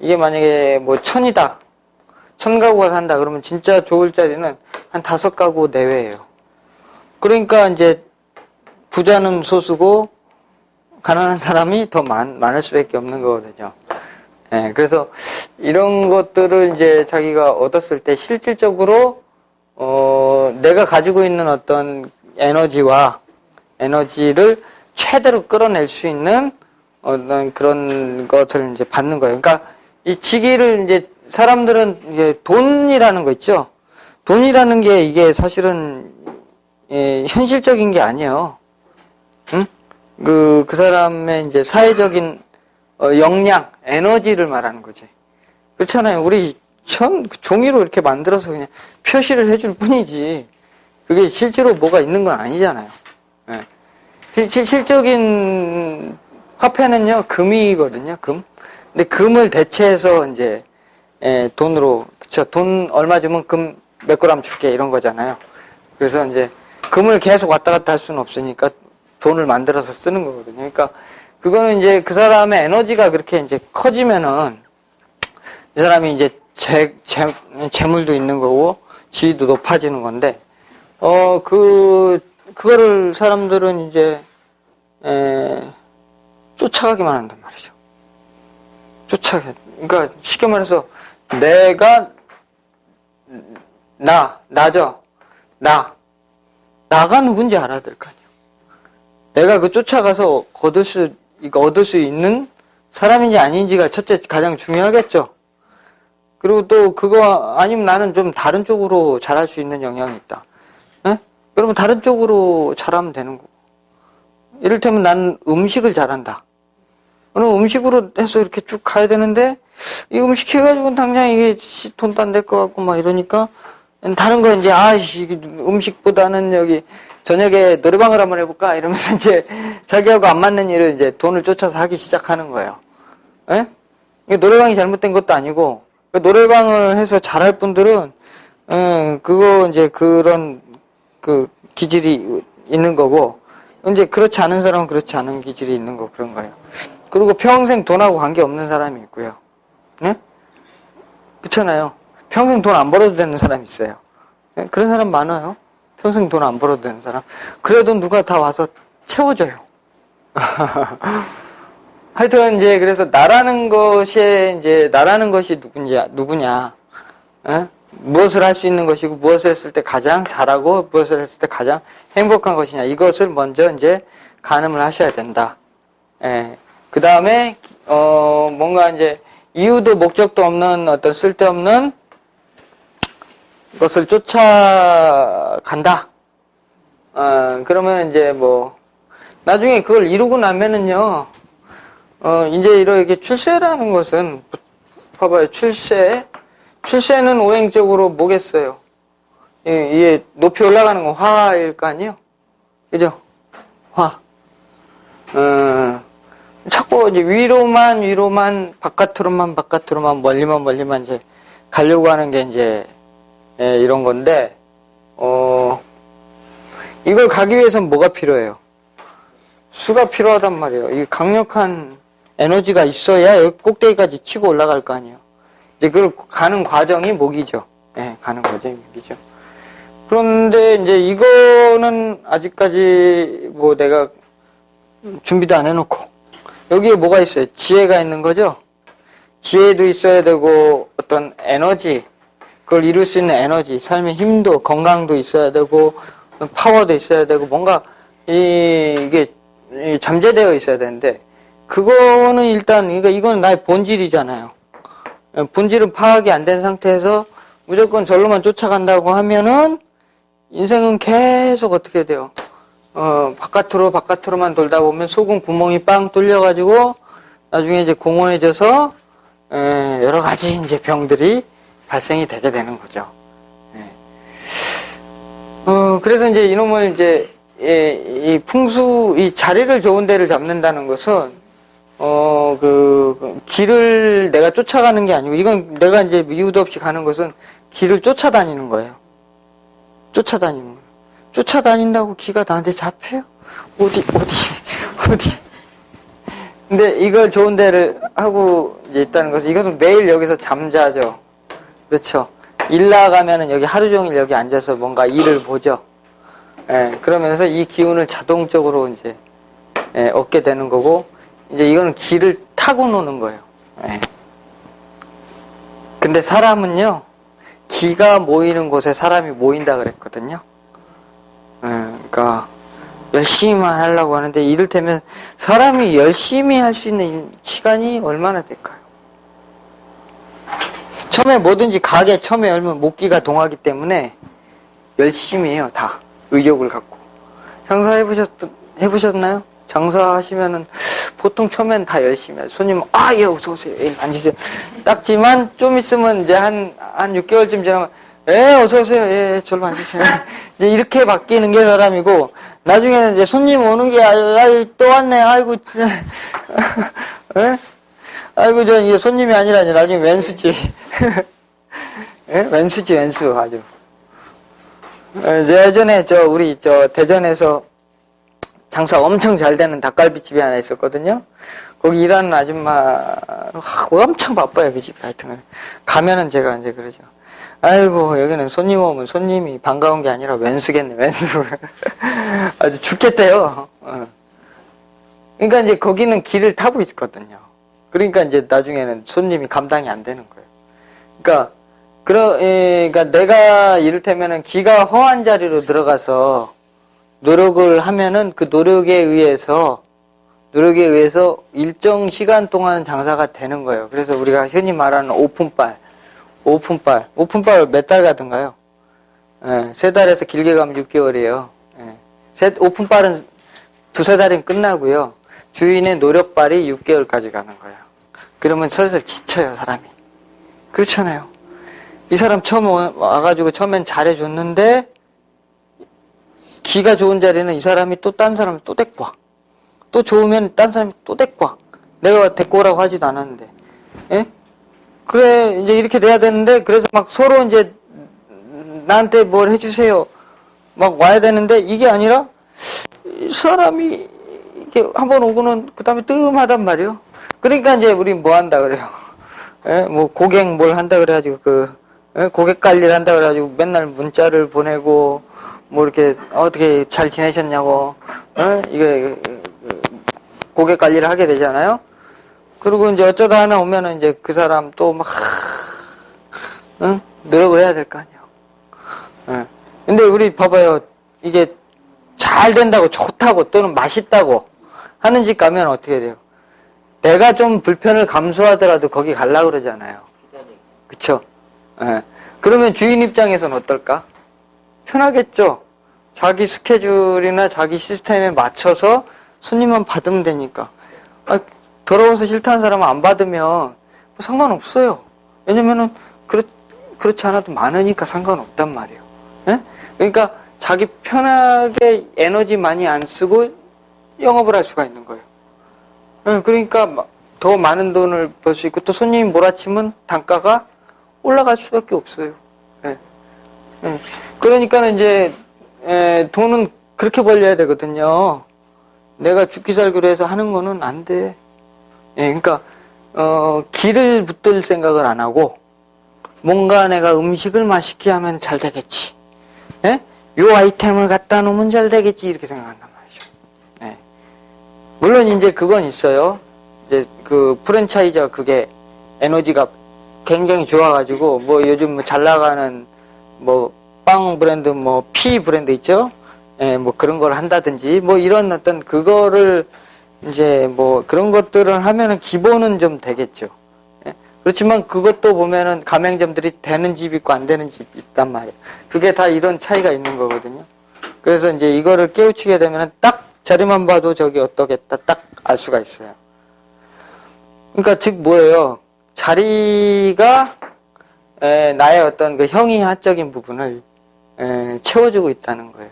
A: 만약에 뭐 1000이다, 1000가구가 산다 그러면 진짜 좋을 자리는 한 5가구 내외예요. 그러니까 이제 부자는 소수고 가난한 사람이 더 많을 수밖에 없는 거거든요. 그래서 이런 것들을 이제 자기가 얻었을 때 실질적으로 내가 가지고 있는 어떤 에너지를 최대로 끌어낼 수 있는 어떤 그런 것을 이제 받는 거예요. 그러니까 이 지기를 이제 사람들은 이게 돈이라는 거 있죠. 돈이라는 게 이게 사실은 현실적인 게 아니에요. 응? 그 사람의 이제 사회적인 역량, 에너지를 말하는 거지. 그렇잖아요. 우리 종이로 이렇게 만들어서 그냥 표시를 해줄 뿐이지. 그게 실제로 뭐가 있는 건 아니잖아요. 실질적인 화폐는요, 금이거든요, 금. 근데 금을 대체해서 이제, 돈으로, 그쵸. 돈 얼마 주면 금 몇 그램 줄게, 이런 거잖아요. 그래서 이제, 금을 계속 왔다 갔다 할 수는 없으니까 돈을 만들어서 쓰는 거거든요. 그러니까, 그거는 이제 그 사람의 에너지가 그렇게 이제 커지면은, 이 사람이 이제 재물도 있는 거고, 지위도 높아지는 건데, 그거를 사람들은 이제, 쫓아가기만 한단 말이죠. 그러니까 쉽게 말해서 내가 나가 누군지 알아야 될 거 아니에요. 내가 그 쫓아가서 얻을 수 있는 사람인지 아닌지가 첫째 가장 중요하겠죠. 그리고 또 그거 아니면 나는 좀 다른 쪽으로 잘할 수 있는 영향이 있다. 그러면 다른 쪽으로 잘하면 되는 거고. 이를테면 나는 음식을 잘한다. 그럼 음식으로 해서 이렇게 쭉 가야 되는데, 이 음식 해가지고는 당장 이게 돈도 안 될 것 같고 막 이러니까, 다른 거 이제, 이게 음식보다는 여기 저녁에 노래방을 한번 해볼까? 이러면서 이제 자기하고 안 맞는 일을 이제 돈을 쫓아서 하기 시작하는 거예요. 예? 이게 노래방이 잘못된 것도 아니고, 노래방을 해서 잘할 분들은, 그거 이제 그런 그 기질이 있는 거고, 이제 그렇지 않은 사람은 그렇지 않은 기질이 있는 거 그런 거예요. 그리고 평생 돈하고 관계없는 사람이 있고요. 네? 그렇잖아요. 평생 돈 안 벌어도 되는 사람이 있어요. 네? 그런 사람 많아요. 평생 돈 안 벌어도 되는 사람. 그래도 누가 다 와서 채워줘요. 하여튼 이제 그래서 나라는 것이 누구냐? 네? 무엇을 할 수 있는 것이고 무엇을 했을 때 가장 잘하고 무엇을 했을 때 가장 행복한 것이냐, 이것을 먼저 이제 가늠을 하셔야 된다. 예. 그 다음에 뭔가 이제 이유도 목적도 없는 어떤 쓸데없는 것을 쫓아간다. 그러면 이제 뭐 나중에 그걸 이루고 나면은요, 이제 이렇게 출세라는 것은, 봐봐요, 출세는 오행적으로 뭐겠어요? 이게 높이 올라가는 건 화일 거 아니에요? 그죠? 화. 자꾸 이제 위로만, 바깥으로만, 멀리만 이제 가려고 하는 게 이제, 이런 건데, 이걸 가기 위해서는 뭐가 필요해요? 수가 필요하단 말이에요. 이 강력한 에너지가 있어야 여기 꼭대기까지 치고 올라갈 거 아니에요. 이제 그걸 가는 과정이 목이죠. 예, 가는 과정이 목이죠. 그런데 이제 이거는 아직까지 뭐 내가 준비도 안 해놓고, 여기에 뭐가 있어요? 지혜가 있는 거죠? 지혜도 있어야 되고, 어떤 에너지, 그걸 이룰 수 있는 에너지, 삶의 힘도, 건강도 있어야 되고, 파워도 있어야 되고, 뭔가 이게 잠재되어 있어야 되는데, 그거는 일단, 그러니까 이건 나의 본질이잖아요. 본질은 파악이 안 된 상태에서 무조건 절로만 쫓아간다고 하면은 인생은 계속 어떻게 돼요? 바깥으로만 돌다 보면 속은 구멍이 빵 뚫려가지고 나중에 이제 공허해져서 여러 가지 이제 병들이 발생이 되게 되는 거죠. 그래서 이제 이놈을 이제 이 자리를 좋은 데를 잡는다는 것은 길을 내가 쫓아가는 게 아니고, 이건 내가 이제 이유도 없이 가는 것은 길을 쫓아다니는 거예요. 쫓아다니는 거예요. 쫓아다닌다고 기가 나한테 잡혀요? 어디. 근데 이걸 좋은 데를 하고 이제 있다는 것은, 이것은 매일 여기서 잠자죠. 그렇죠. 일 나가면은 여기 하루 종일 여기 앉아서 뭔가 일을 보죠. 그러면서 이 기운을 자동적으로 이제 얻게 되는 거고, 이제 이거는 길을 타고 노는 거예요. 근데 사람은요, 기가 모이는 곳에 사람이 모인다 그랬거든요. 그러니까 열심히만 하려고 하는데, 이를테면 사람이 열심히 할 수 있는 시간이 얼마나 될까요? 처음에 뭐든지 가게 처음에 열면 목기가 동하기 때문에 열심히 해요. 다 의욕을 갖고. 장사 해보셨나요? 장사하시면은 보통 처음엔 다 열심히 해요. 손님, 예, 어서오세요. 예, 앉으세요. 딱지만 좀 있으면 이제 한 6개월쯤 지나면, 어서오세요. 예, 절로 앉으세요. 이제 이렇게 바뀌는 게 사람이고, 나중에는 이제 손님 오는 게, 또 왔네. 아이고, 예? 아이고, 이게 손님이 아니라 이제 나중에 왼수지. 예? 왼수 아주. 예전에 우리 대전에서 장사 엄청 잘 되는 닭갈비집이 하나 있었거든요. 거기 일하는 아줌마, 엄청 바빠요, 그 집이. 하여튼. 가면은 제가 이제 그러죠. 아이고, 여기는 손님 오면 손님이 반가운 게 아니라 왼수겠네, 왼수. 아주 죽겠대요. 그러니까 이제 거기는 길을 타고 있거든요. 그러니까 이제 나중에는 손님이 감당이 안 되는 거예요. 그러니까 내가 이를테면은 기가 허한 자리로 들어가서 노력을 하면은 그 노력에 의해서 일정 시간 동안 장사가 되는 거예요. 그래서 우리가 흔히 말하는 오픈빨 몇 달 가든가요? 예, 3달에서 길게 가면 6개월이에요. 예. 오픈빨은 2-3달이면 끝나고요. 주인의 노력발이 6개월까지 가는 거예요. 그러면 슬슬 지쳐요, 사람이. 그렇잖아요. 이 사람 처음 와가지고 처음엔 잘해줬는데, 기가 좋은 자리는 이 사람이 또 딴 사람을 또 데리고 와. 또 좋으면 딴 사람이 또 데리고 와. 내가 데리고 오라고 하지도 않았는데. 예? 그래, 이제 이렇게 돼야 되는데, 그래서 막 서로 이제, 나한테 뭘 해주세요. 막 와야 되는데, 이게 아니라, 이 사람이, 이렇게 한번 오고는, 그 다음에 뜸하단 말이에요. 그러니까 이제 우리 뭐 한다 그래요. 예? 뭐 고객 뭘 한다 그래가지고, 예? 고객 관리를 한다 그래가지고 맨날 문자를 보내고, 뭐 이렇게, 어떻게 잘 지내셨냐고, 예? 이게, 고객 관리를 하게 되잖아요. 그리고 이제 어쩌다 하나 오면은 이제 그 사람 또 막, 응? 노력을 해야 될 거 아니에요. 예. 근데 우리 봐봐요. 이게 잘 된다고 좋다고 또는 맛있다고 하는 집 가면 어떻게 돼요? 내가 좀 불편을 감수하더라도 거기 가려고 그러잖아요. 그쵸? 예. 그러면 주인 입장에서는 어떨까? 편하겠죠? 자기 스케줄이나 자기 시스템에 맞춰서 손님만 받으면 되니까. 아, 더러워서 싫다는 사람은 안 받으면 뭐 상관없어요. 왜냐면은 그렇지 않아도 많으니까 상관없단 말이에요. 예? 그러니까 자기 편하게 에너지 많이 안 쓰고 영업을 할 수가 있는 거예요. 예, 그러니까 더 많은 돈을 벌 수 있고 또 손님이 몰아치면 단가가 올라갈 수밖에 없어요. 예. 예. 그러니까는 이제 돈은 그렇게 벌려야 되거든요. 내가 죽기 살기로 해서 하는 거는 안 돼. 예, 그러니까 기를 붙들 생각을 안 하고 뭔가 내가 음식을 맛있게 하면 잘 되겠지. 예? 요 아이템을 갖다 놓으면 잘 되겠지 이렇게 생각한단 말이죠. 예. 물론 이제 그건 있어요. 이제 그 프랜차이즈가 그게 에너지가 굉장히 좋아가지고 뭐 요즘 뭐 잘 나가는 뭐 빵 브랜드 뭐 피 브랜드 있죠? 예, 뭐 그런 걸 한다든지 뭐 이런 어떤 그거를 이제 뭐 그런 것들을 하면은 기본은 좀 되겠죠. 예? 그렇지만 그것도 보면은 가맹점들이 되는 집 있고 안 되는 집 있단 말이에요. 그게 다 이런 차이가 있는 거거든요. 그래서 이제 이거를 깨우치게 되면은 딱 자리만 봐도 저기 어떠겠다 딱 알 수가 있어요. 그러니까 즉 뭐예요? 자리가 나의 어떤 그 형이하적인 부분을 채워주고 있다는 거예요.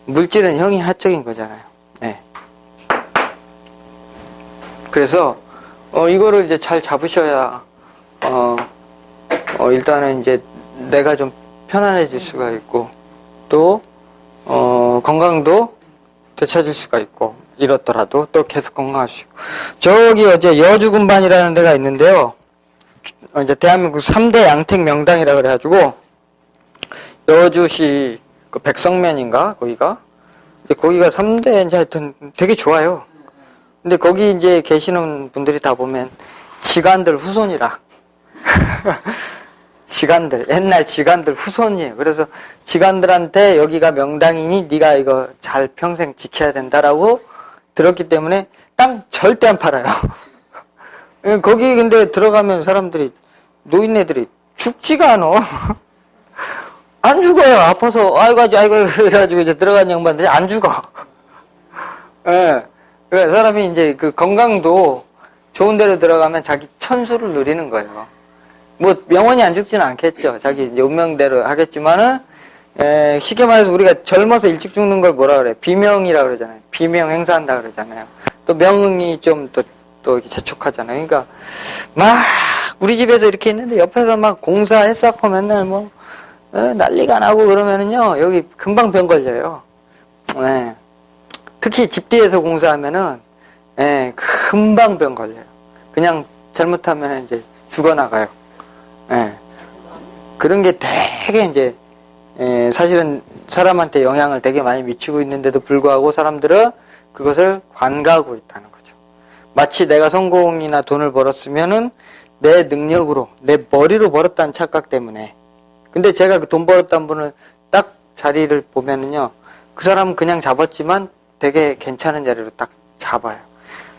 A: 물질은 형이하적인 거잖아요. 네. 그래서 이거를 이제 잘 잡으셔야 일단은 이제 내가 좀 편안해질 수가 있고 또 건강도 되찾을 수가 있고 이렇더라도 또 계속 건강할 수 있고 저기 어제 여주군반이라는 데가 있는데요. 이제 대한민국 3대 양택 명당이라 그래가지고 여주시 그 백성면인가 거기가 거기가 3대 이제 하여튼 되게 좋아요. 근데 거기 이제 계시는 분들이 다 보면 지간들 후손이라 지간들 옛날 지간들 후손이에요. 그래서 지간들한테 여기가 명당이니 네가 이거 잘 평생 지켜야 된다라고 들었기 때문에 땅 절대 안 팔아요. 거기 근데 들어가면 사람들이 노인네들이 죽지가 않아. 안 죽어요. 아파서 아이고 그래가지고 이제 들어간 양반들이 안 죽어. 예. 그 사람이 이제 그 건강도 좋은 데로 들어가면 자기 천수를 누리는 거예요. 뭐 영원히 안 죽지는 않겠죠. 자기 운명대로 하겠지만은 쉽게 말해서 우리가 젊어서 일찍 죽는 걸 뭐라 그래? 비명이라 그러잖아요. 비명 행사한다 그러잖아요. 또 명이 좀 또 이렇게 재촉하잖아요. 그러니까 막 우리 집에서 이렇게 있는데 옆에서 막 공사했었고 맨날 뭐 난리가 나고 그러면은요 여기 금방 병 걸려요. 네. 특히 집 뒤에서 공사하면은 금방 병 걸려요. 그냥 잘못하면 이제 죽어나가요. 그런 게 되게 이제 사실은 사람한테 영향을 되게 많이 미치고 있는데도 불구하고 사람들은 그것을 관가하고 있다는 거죠. 마치 내가 성공이나 돈을 벌었으면은 내 능력으로 내 머리로 벌었다는 착각 때문에. 근데 제가 그 돈 벌었다는 분을 딱 자리를 보면은요 그 사람은 그냥 잡았지만 되게 괜찮은 자리로 딱 잡아요.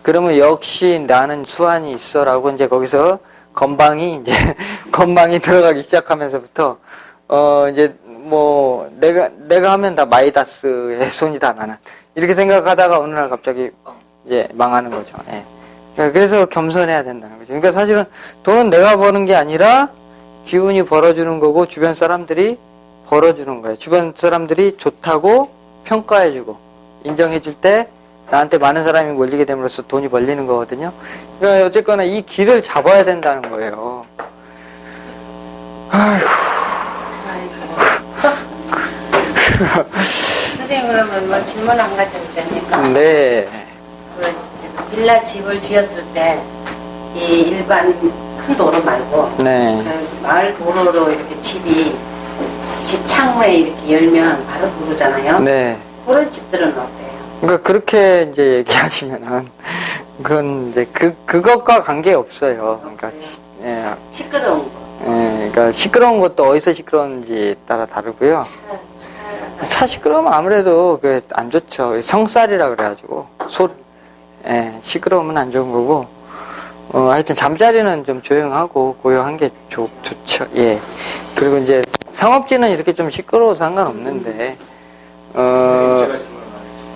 A: 그러면 역시 나는 수완이 있어라고 이제 거기서 건방이 들어가기 시작하면서부터 이제 뭐 내가 하면 다 마이다스의 손이다 나는 이렇게 생각하다가 어느 날 갑자기 이제 망하는 거죠. 예. 그래서 겸손해야 된다는 거죠. 그러니까 사실은 돈은 내가 버는 게 아니라 기운이 벌어주는 거고 주변 사람들이 벌어주는 거예요. 주변 사람들이 좋다고 평가해주고 인정해줄 때 나한테 많은 사람이 몰리게 됨으로써 돈이 벌리는 거거든요. 그러니까 어쨌거나 이 길을 잡아야 된다는 거예요. 아이고.
B: 선생님 그러면 뭐 질문 한 가지 해도 됩니까?
A: 네.
B: 그 빌라 집을 지었을 때 이 일반 큰 도로 말고
A: 네.
B: 그 마을 도로로 이렇게 집이 집 창문에 이렇게 열면 바로 도로잖아요.
A: 네.
B: 그런 집들은 어때요?
A: 그러니까 그렇게 이제 얘기하시면은 그건 이제 그것과 관계 없어요. 그러니까 예,
B: 시끄러운 거.
A: 예, 그러니까 시끄러운 것도 어디서 시끄러운지 따라 다르고요. 차 시끄러우면 아무래도 그 안 좋죠. 성살이라 그래가지고 예, 시끄러우면 안 좋은 거고. 하여튼 잠자리는 좀 조용하고 고요한 게 좋죠. 예. 그리고 이제 상업지는 이렇게 좀 시끄러워도 상관없는데
C: 제가 질문을 하겠습니다.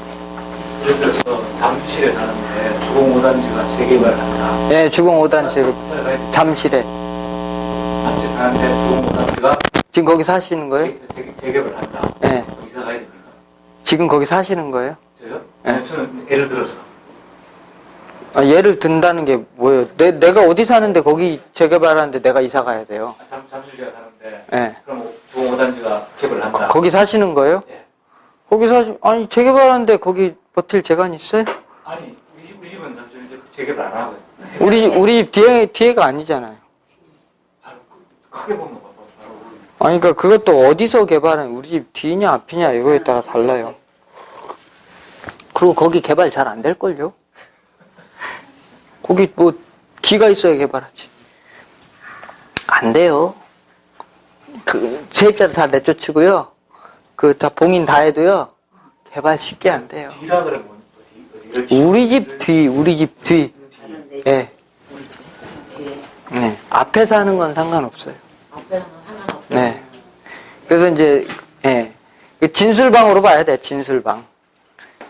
C: 예를 들어서 잠실에 사는데 주공 5단지가 재개발을 한다.
A: 예, 주공 5단지 잠실에
C: 잠실 사는데 주공 5단지가
A: 지금 거기 사시는 거예요?
C: 재개발을 한다.
A: 예.
C: 그럼 이사 가야 됩니까?
A: 지금 거기 사시는 거예요?
C: 저요?
A: 네.
C: 아니, 저는 예를 들어서
A: 예를 든다는 게 뭐예요? 내가 어디 사는데 거기 재개발하는데 내가 이사 가야 돼요?
C: 잠실 제가 사는데
A: 예.
C: 그럼 주공 5단지가 개발을 한다.
A: 거기 사시는 거예요?
C: 예.
A: 거기 아니 재개발하는데 거기 버틸 재간 있어요?
C: 아니 우리 집은 잠실 이제 재개발 안 하고
A: 우리 집 뒤에가 아니잖아요.
C: 바로 크게 보면 바로
A: 아니 그러니까 그것도 어디서 개발은 우리 집 뒤냐 앞이냐 이거에 따라 달라요. 그리고 거기 개발 잘 안 될걸요? 거기 뭐 기가 있어야 개발하지. 안 돼요. 그 세입자들 다 내쫓고요. 그 다 봉인 다 해도요. 개발 쉽게 안 돼요.
C: 뒤라 그러면 어디를
A: 우리 집 뒤. 예.
B: 우리 집 뒤에
A: 네. 앞에서 하는 건 상관없어요.
B: 앞에는 상관없어요.
A: 네. 그래서 이제 예. 그 진술방으로 봐야 돼. 진술방.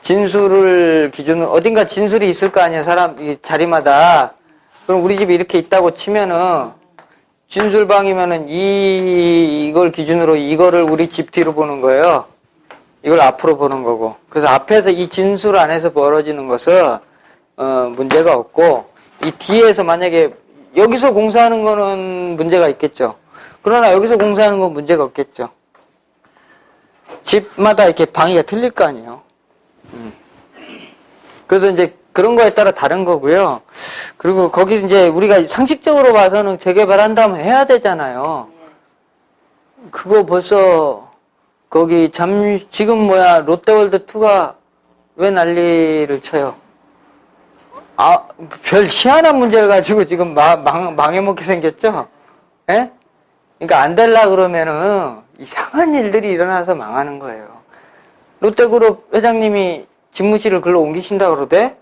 A: 진술을 기준으로 어딘가 진술이 있을 거 아니에요. 사람 이 자리마다. 그럼 우리 집이 이렇게 있다고 치면은 진술방이면은 이걸 기준으로 이거를 우리 집 뒤로 보는 거예요. 이걸 앞으로 보는 거고. 그래서 앞에서 이 진술 안에서 벌어지는 것은 문제가 없고 이 뒤에서 만약에 여기서 공사하는 거는 문제가 있겠죠. 그러나 여기서 공사하는 건 문제가 없겠죠. 집마다 이렇게 방위가 틀릴 거 아니에요. 그래서 이제 그런 거에 따라 다른 거고요. 그리고 거기 이제 우리가 상식적으로 봐서는 재개발한다면 해야 되잖아요. 그거 벌써 거기 지금 롯데월드2가 왜 난리를 쳐요? 별 희한한 문제를 가지고 지금 망해먹게 생겼죠? 예? 그러니까 안 될라 그러면은 이상한 일들이 일어나서 망하는 거예요. 롯데그룹 회장님이 집무실을 글로 옮기신다 그러대?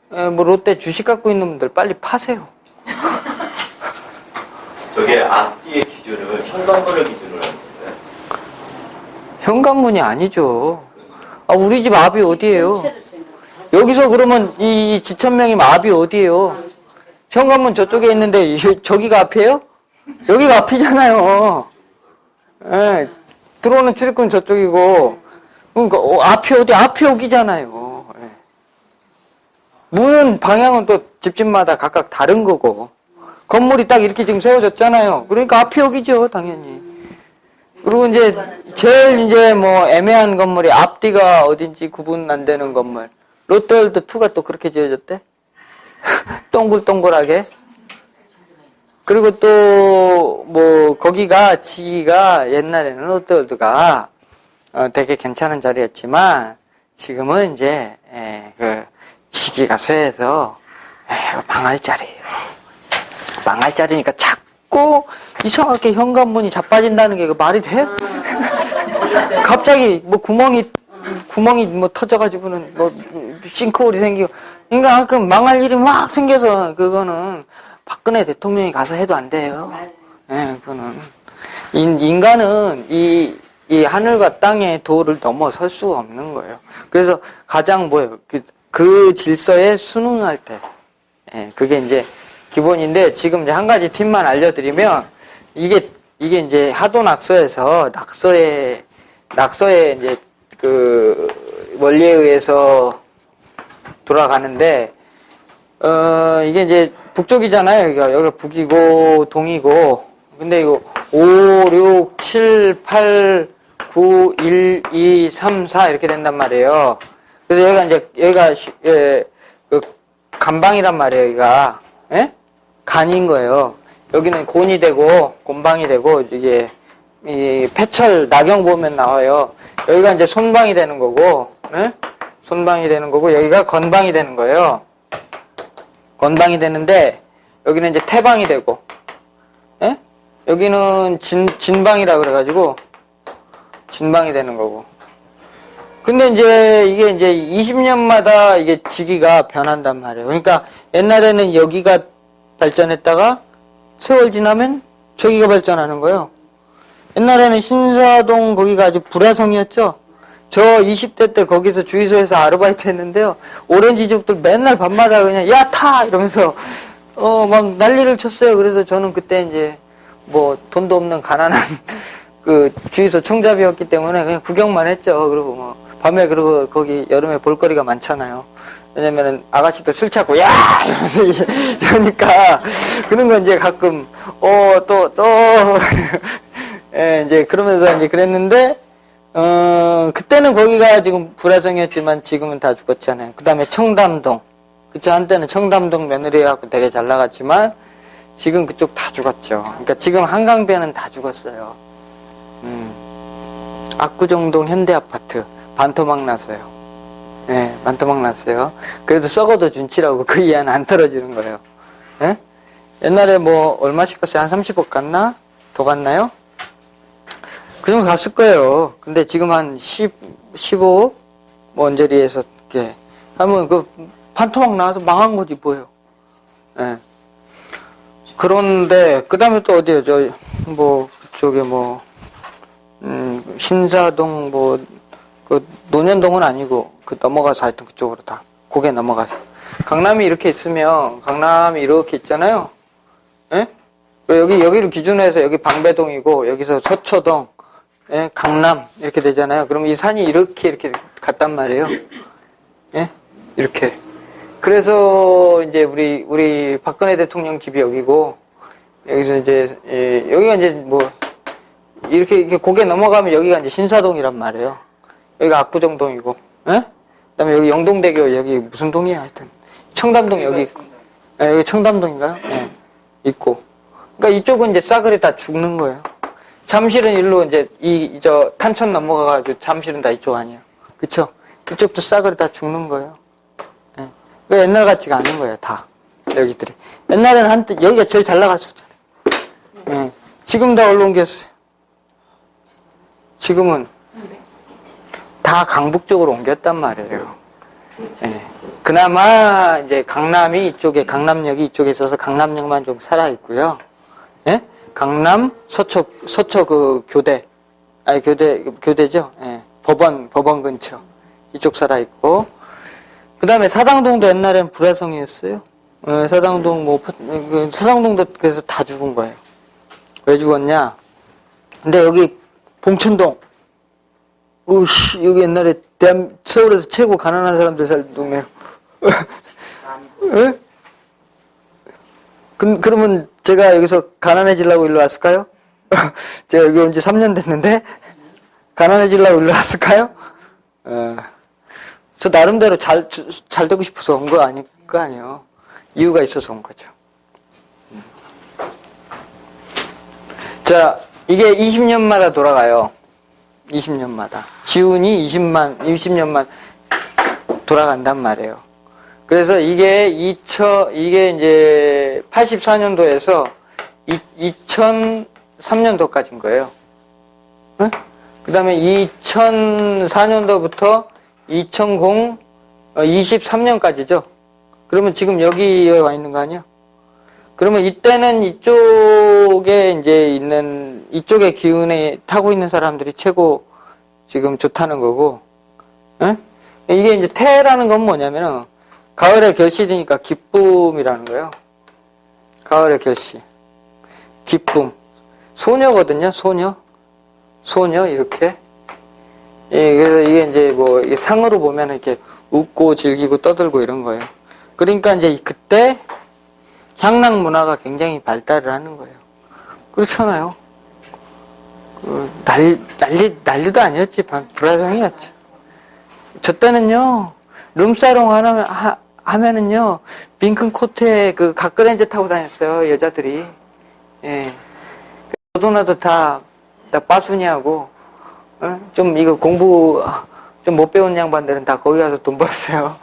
A: 뭐 롯데 주식 갖고 있는 분들 빨리 파세요.
C: 저게 앞뒤의 기준을 현관문을 기준으로 하는 건데
A: 현관문이 아니죠. 우리 집 앞이 어디예요? 여기서 그러면 이 지천명이 앞이 어디예요? 현관문 저쪽에 있는데 저기가 앞이에요? 여기가 앞이잖아요. 예, 들어오는 출입문 저쪽이고 그러니까 앞이 어디? 앞이 여기잖아요. 예. 문은 방향은 또 집집마다 각각 다른 거고 건물이 딱 이렇게 지금 세워졌잖아요. 그러니까 앞이 여기죠, 당연히. 그리고 이제 제일 이제 뭐 애매한 건물이 앞뒤가 어딘지 구분 안 되는 건물. 롯데월드2가 또 그렇게 지어졌대? 동글동글하게. 그리고 또 뭐 거기가 지기가 옛날에는 롯데월드가 되게 괜찮은 자리였지만 지금은 이제 그 지기가 쇠해서 망할 자리예요. 망할 자리니까 자꾸 이상하게 현관문이 자빠진다는 게 말이 돼? 갑자기 뭐 구멍이 뭐 터져가지고는 뭐 싱크홀이 생기고 그러니까 그 망할 일이 막 생겨서 그거는 박근혜 대통령이 가서 해도 안 돼요. 그거는 인간은 이 이 하늘과 땅의 도를 넘어설 수가 없는 거예요. 그래서 가장 뭐예요? 그 질서에 순응할 때. 예, 그게 이제 기본인데, 지금 이제 한 가지 팁만 알려드리면, 이게 이제 하도 낙서에서, 낙서에 이제 그 원리에 의해서 돌아가는데, 이게 이제 북쪽이잖아요. 여기가 북이고, 동이고, 근데 이거 5, 6, 7, 8, 9, 1, 2, 3, 4 이렇게 된단 말이에요. 그래서 여기가 그 간방이란 말이에요. 여기가 예? 간인 거예요. 여기는 곤이 되고 곤방이 되고 이게 이 패철 나경 보면 나와요. 여기가 이제 손방이 되는 거고, 예? 손방이 되는 거고 여기가 건방이 되는 거예요. 건방이 되는데 여기는 이제 태방이 되고, 예? 여기는 진방이라 그래가지고 진방이 되는 거고. 근데 이제 이게 이제 20년마다 이게 지기가 변한단 말이에요. 그러니까 옛날에는 여기가 발전했다가 세월 지나면 저기가 발전하는 거예요. 옛날에는 신사동 거기가 아주 불화성이었죠. 저 20대 때 거기서 주유소에서 아르바이트 했는데요. 오렌지족들 맨날 밤마다 그냥 야 타! 이러면서 막 난리를 쳤어요. 그래서 저는 그때 이제 뭐 돈도 없는 가난한 그 주유소 총잡이였기 때문에 그냥 구경만 했죠. 그리고 뭐 밤에 그리고 거기 여름에 볼거리가 많잖아요. 왜냐면은 아가씨도 술 찾고 야 이러면서 이러니까 그런 거 이제 가끔 또 예, 이제 그러면서 이제 그랬는데 그때는 거기가 지금 불화성이었지만 지금은 다 죽었잖아요. 그다음에 청담동. 그쵸, 한때는 청담동 며느리갖고 되게 잘 나갔지만 지금 그쪽 다 죽었죠. 그러니까 지금 한강변은 다 죽었어요. 압구정동 현대아파트 반토막 났어요. 네, 반토막 났어요. 그래도 썩어도 준치라고 그 이하는 안 떨어지는 거예요. 네? 옛날에 뭐 얼마씩 갔어요? 한 30억 갔나? 더 갔나요? 그 정도 갔을 거예요. 근데 지금 한 15억? 뭐 언저리에서 이렇게 하면 그 반토막 나와서 망한 거지 뭐예요. 네. 그런데 그 다음에 또 어디에요? 그쪽에 신사동 그 노년동은 아니고 그 넘어가서 하여튼 그쪽으로 다 고개 넘어가서 강남이 이렇게 있으면 강남이 이렇게 있잖아요. 예? 여기를 기준으로 해서 여기 방배동이고 여기서 서초동, 예? 강남 이렇게 되잖아요. 그럼 이 산이 이렇게 갔단 말이에요. 예? 이렇게. 그래서 이제 우리 박근혜 대통령 집이 여기고 여기서 이제 여기가 이제 뭐 이렇게 고개 넘어가면 여기가 이제 신사동이란 말이에요. 여기가 압구정동이고, 예? 그다음에 여기 영동대교 여기 무슨 동이야 하여튼 청담동 여기 있고, 예, 여기 청담동인가요? 예, 있고. 그러니까 이쪽은 이제 싸그리 다 죽는 거예요. 잠실은 일로 이제 저 탄천 넘어가가지고 잠실은 다 이쪽 아니에요. 그쵸? 이쪽도 싸그리 다 죽는 거예요. 예. 그러니까 옛날 같지가 않은 거예요, 다 여기들이. 옛날에는 한때 여기가 제일 잘 나갔었잖아요. 예. 지금 다 얼로 옮겼어요. 지금은 다 강북 쪽으로 옮겼단 말이에요. 예. 그나마 이제 강남이 이쪽에, 강남역이 이쪽에 있어서 강남역만 좀 살아있고요. 예? 강남, 서초 그 교대죠? 예. 법원 근처. 이쪽 살아있고. 그 다음에 사당동도 옛날엔 불화성이었어요. 예, 사당동도 그래서 다 죽은 거예요. 왜 죽었냐? 근데 여기 봉천동. 여기 옛날에 서울에서 최고 가난한 사람들 살던 동네요. 예? 그러면 제가 여기서 가난해지려고 일로 왔을까요? 제가 여기 온 지 3년 됐는데, 가난해지려고 일로 왔을까요? 저 나름대로 잘 되고 싶어서 온 거 아니에요. 이유가 있어서 온 거죠. 자, 이게 20년마다 돌아가요. 20년마다. 지운이 20년만 돌아간단 말이에요. 그래서 이게 이제 84년도에서 2003년도까지인 거예요. 응? 그 다음에 2004년도부터 23년까지죠. 그러면 지금 여기에 와 있는 거 아니야? 그러면 이때는 이쪽에 이제 있는, 이쪽의 기운에 타고 있는 사람들이 최고 지금 좋다는 거고, 예? 이게 이제 태라는 건 뭐냐면은, 가을의 결실이니까 기쁨이라는 거예요. 가을의 결실. 기쁨. 소녀거든요, 소녀. 소녀, 이렇게. 예, 그래서 이게 이제 뭐, 이게 상으로 보면 이렇게 웃고 즐기고 떠들고 이런 거예요. 그러니까 이제 그때 향락 문화가 굉장히 발달을 하는 거예요. 그렇잖아요. 난리도 아니었지. 불화성이었지. 저 때는요, 룸사롱 하면은요, 빈큰 코트에 그 각그랜저 타고 다녔어요, 여자들이. 예. 너도나도 다 빠순이하고, 좀 이거 공부 좀 못 배운 양반들은 다 거기 가서 돈 벌었어요.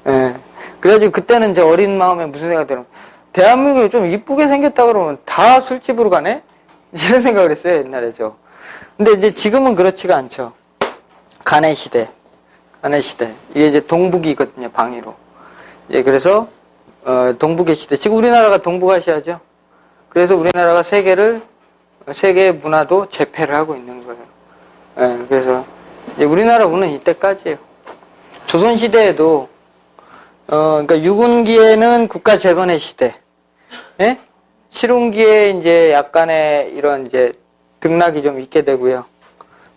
A: 예. 그래가지고 그때는 제 어린 마음에 무슨 생각이 들어요. 대한민국이 좀 이쁘게 생겼다 그러면 다 술집으로 가네? 이런 생각을 했어요, 옛날에 저. 근데 이제 지금은 그렇지가 않죠. 가내 시대. 이게 이제 동북이거든요, 방위로. 예, 그래서, 동북의 시대. 지금 우리나라가 동북아시아죠. 그래서 우리나라가 세계의 문화도 제패를 하고 있는 거예요. 예, 그래서, 이제 우리나라 운은 이때까지예요. 조선시대에도, 그러니까 유군기에는 국가 재건의 시대. 예? 7운기에 이제 약간의 이런 이제 등락이 좀 있게 되고요.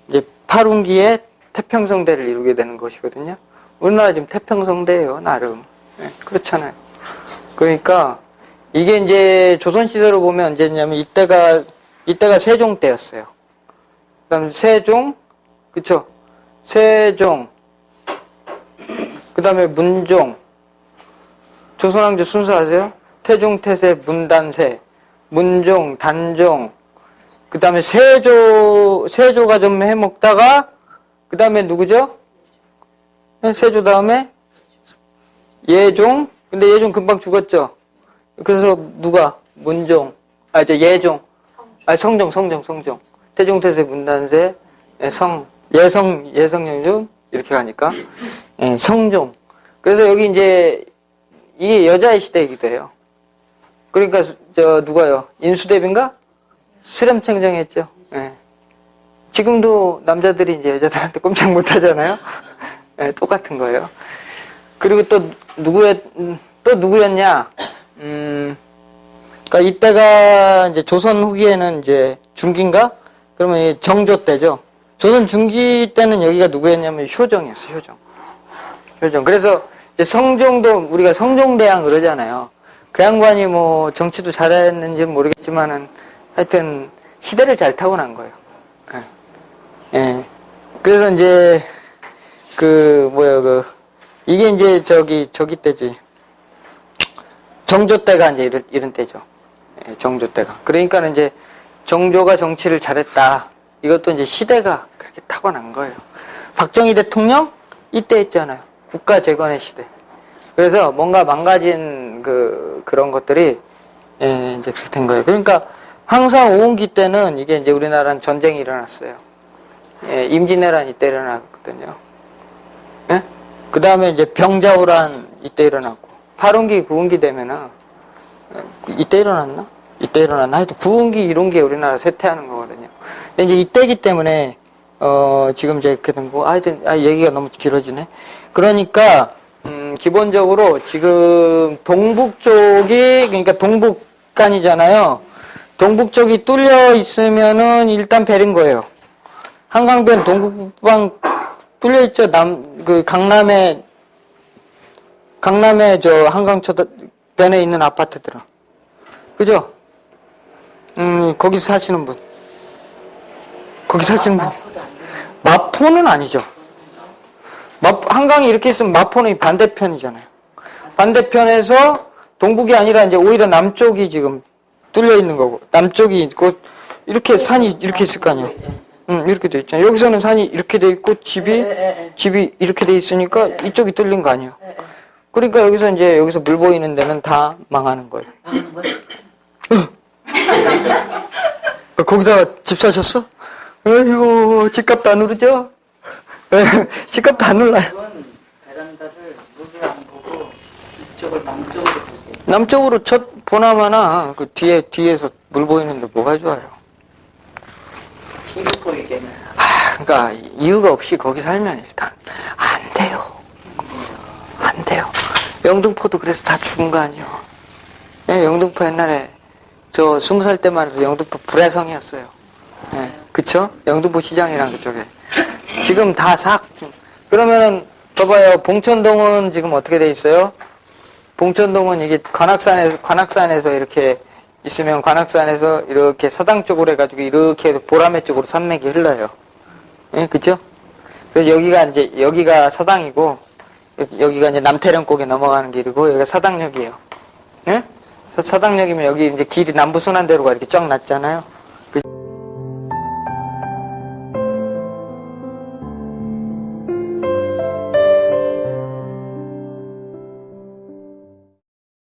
A: 이제 8운기에 태평성대를 이루게 되는 것이거든요. 우리나라 지금 태평성대예요, 나름. 예, 그렇잖아요. 그러니까 이게 이제 조선시대로 보면 언제냐면 이때가 세종 때였어요. 그다음 세종, 그쵸? 세종, 그다음에 문종. 조선왕조 순서 아세요? 태종, 태세, 문단세, 문종, 단종. 그다음에 세조가 좀 해먹다가 그다음에 누구죠? 세조 다음에 예종. 근데 예종 금방 죽었죠. 그래서 누가? 문종. 예종. 성종. 태종, 태세, 문단세, 예성영종 이렇게 가니까 성종. 그래서 여기 이제 이게 여자의 시대이기도 해요. 그러니까 누가요? 인수대비인가? 수렴청정했죠. 예. 지금도 남자들이 이제 여자들한테 꼼짝 못 하잖아요. 예, 똑같은 거예요. 그리고 또 누구였냐? 그러니까 이때가 이제 조선 후기에는 이제 중기인가? 그러면 이 정조 때죠. 조선 중기 때는 여기가 누구였냐면 효정이었어요. 효정. 그래서 이제 성종도 우리가 성종대왕 그러잖아요. 그 양반이 뭐 정치도 잘했는지는 모르겠지만은 하여튼 시대를 잘 타고난 거예요. 예. 그래서 이제 이게 이제 저기 때지. 정조 때가 이제 이런 때죠. 예, 정조 때가. 그러니까 이제 정조가 정치를 잘했다. 이것도 이제 시대가 그렇게 타고난 거예요. 박정희 대통령 이때 했잖아요. 국가 재건의 시대. 그래서 뭔가 망가진 그런 것들이 예, 이제 그렇게 된 거예요. 그러니까 항상 5운기 때는 이게 이제 우리나라는 전쟁이 일어났어요. 예, 임진왜란 이때 일어났거든요. 예? 그 다음에 이제 병자호란 이때 일어났고 8운기, 9운기 되면은 이때 일어났나? 하여튼 9운기, 1운기에 우리나라 쇠퇴하는 거거든요. 근데 이제 이때기 때문에 지금 이제 이렇게 된 거. 하여튼 얘기가 너무 길어지네. 그러니까 기본적으로 지금 동북 쪽이 그러니까 동북간이잖아요. 동북 쪽이 뚫려 있으면은 일단 배린 거예요. 한강변 동북방 뚫려 있죠. 강남에 저 한강변에 있는 아파트들은. 그죠? 거기서 사시는 분. 마포는 아니죠. 한강이 이렇게 있으면 마포는 반대편이잖아요. 반대편에서 동북이 아니라 이제 오히려 남쪽이 지금 뚫려 있는 거고, 남쪽이 있고, 이렇게 산이 이렇게 있을 거 아니에요. 이렇게 돼 있잖아요. 여기서는 산이 이렇게 돼 있고, 집이 이렇게 돼 있으니까 이쪽이 뚫린 거 아니에요. 그러니까 여기서 물 보이는 데는 다 망하는 거예요. 거기다가 집 사셨어? 아이고, 집값도 안 오르죠? 집값도 안 올라요.
B: 베란다를 물을 안 보고 이쪽을 남쪽으로 보게.
A: 남쪽으로 첫 보나마나 그 뒤에서 물 보이는데 뭐가 좋아요?
B: 이거 보이겠네.
A: 그러니까 이유가 없이 거기 살면 일단 안 돼요. 안 돼요. 영등포도 그래서 다 죽은 거 아니에요. 예, 영등포 옛날에 저 20살 때만 해도 영등포 불해성이었어요. 예, 그쵸? 영등포 시장이랑 그쪽에. 지금 다 그러면은 봐봐요. 봉천동은 지금 어떻게 돼 있어요? 봉천동은 이게 관악산에서 이렇게 있으면 관악산에서 이렇게 서당 쪽으로 해가지고 이렇게 보라매 쪽으로 산맥이 흘러요. 예, 그죠? 그래서 여기가 서당이고, 여기가 이제 남태령곡에 넘어가는 길이고, 여기가 서당역이에요. 예? 서당역이면 여기 이제 길이 남부순환대로가 이렇게 쫙 났잖아요.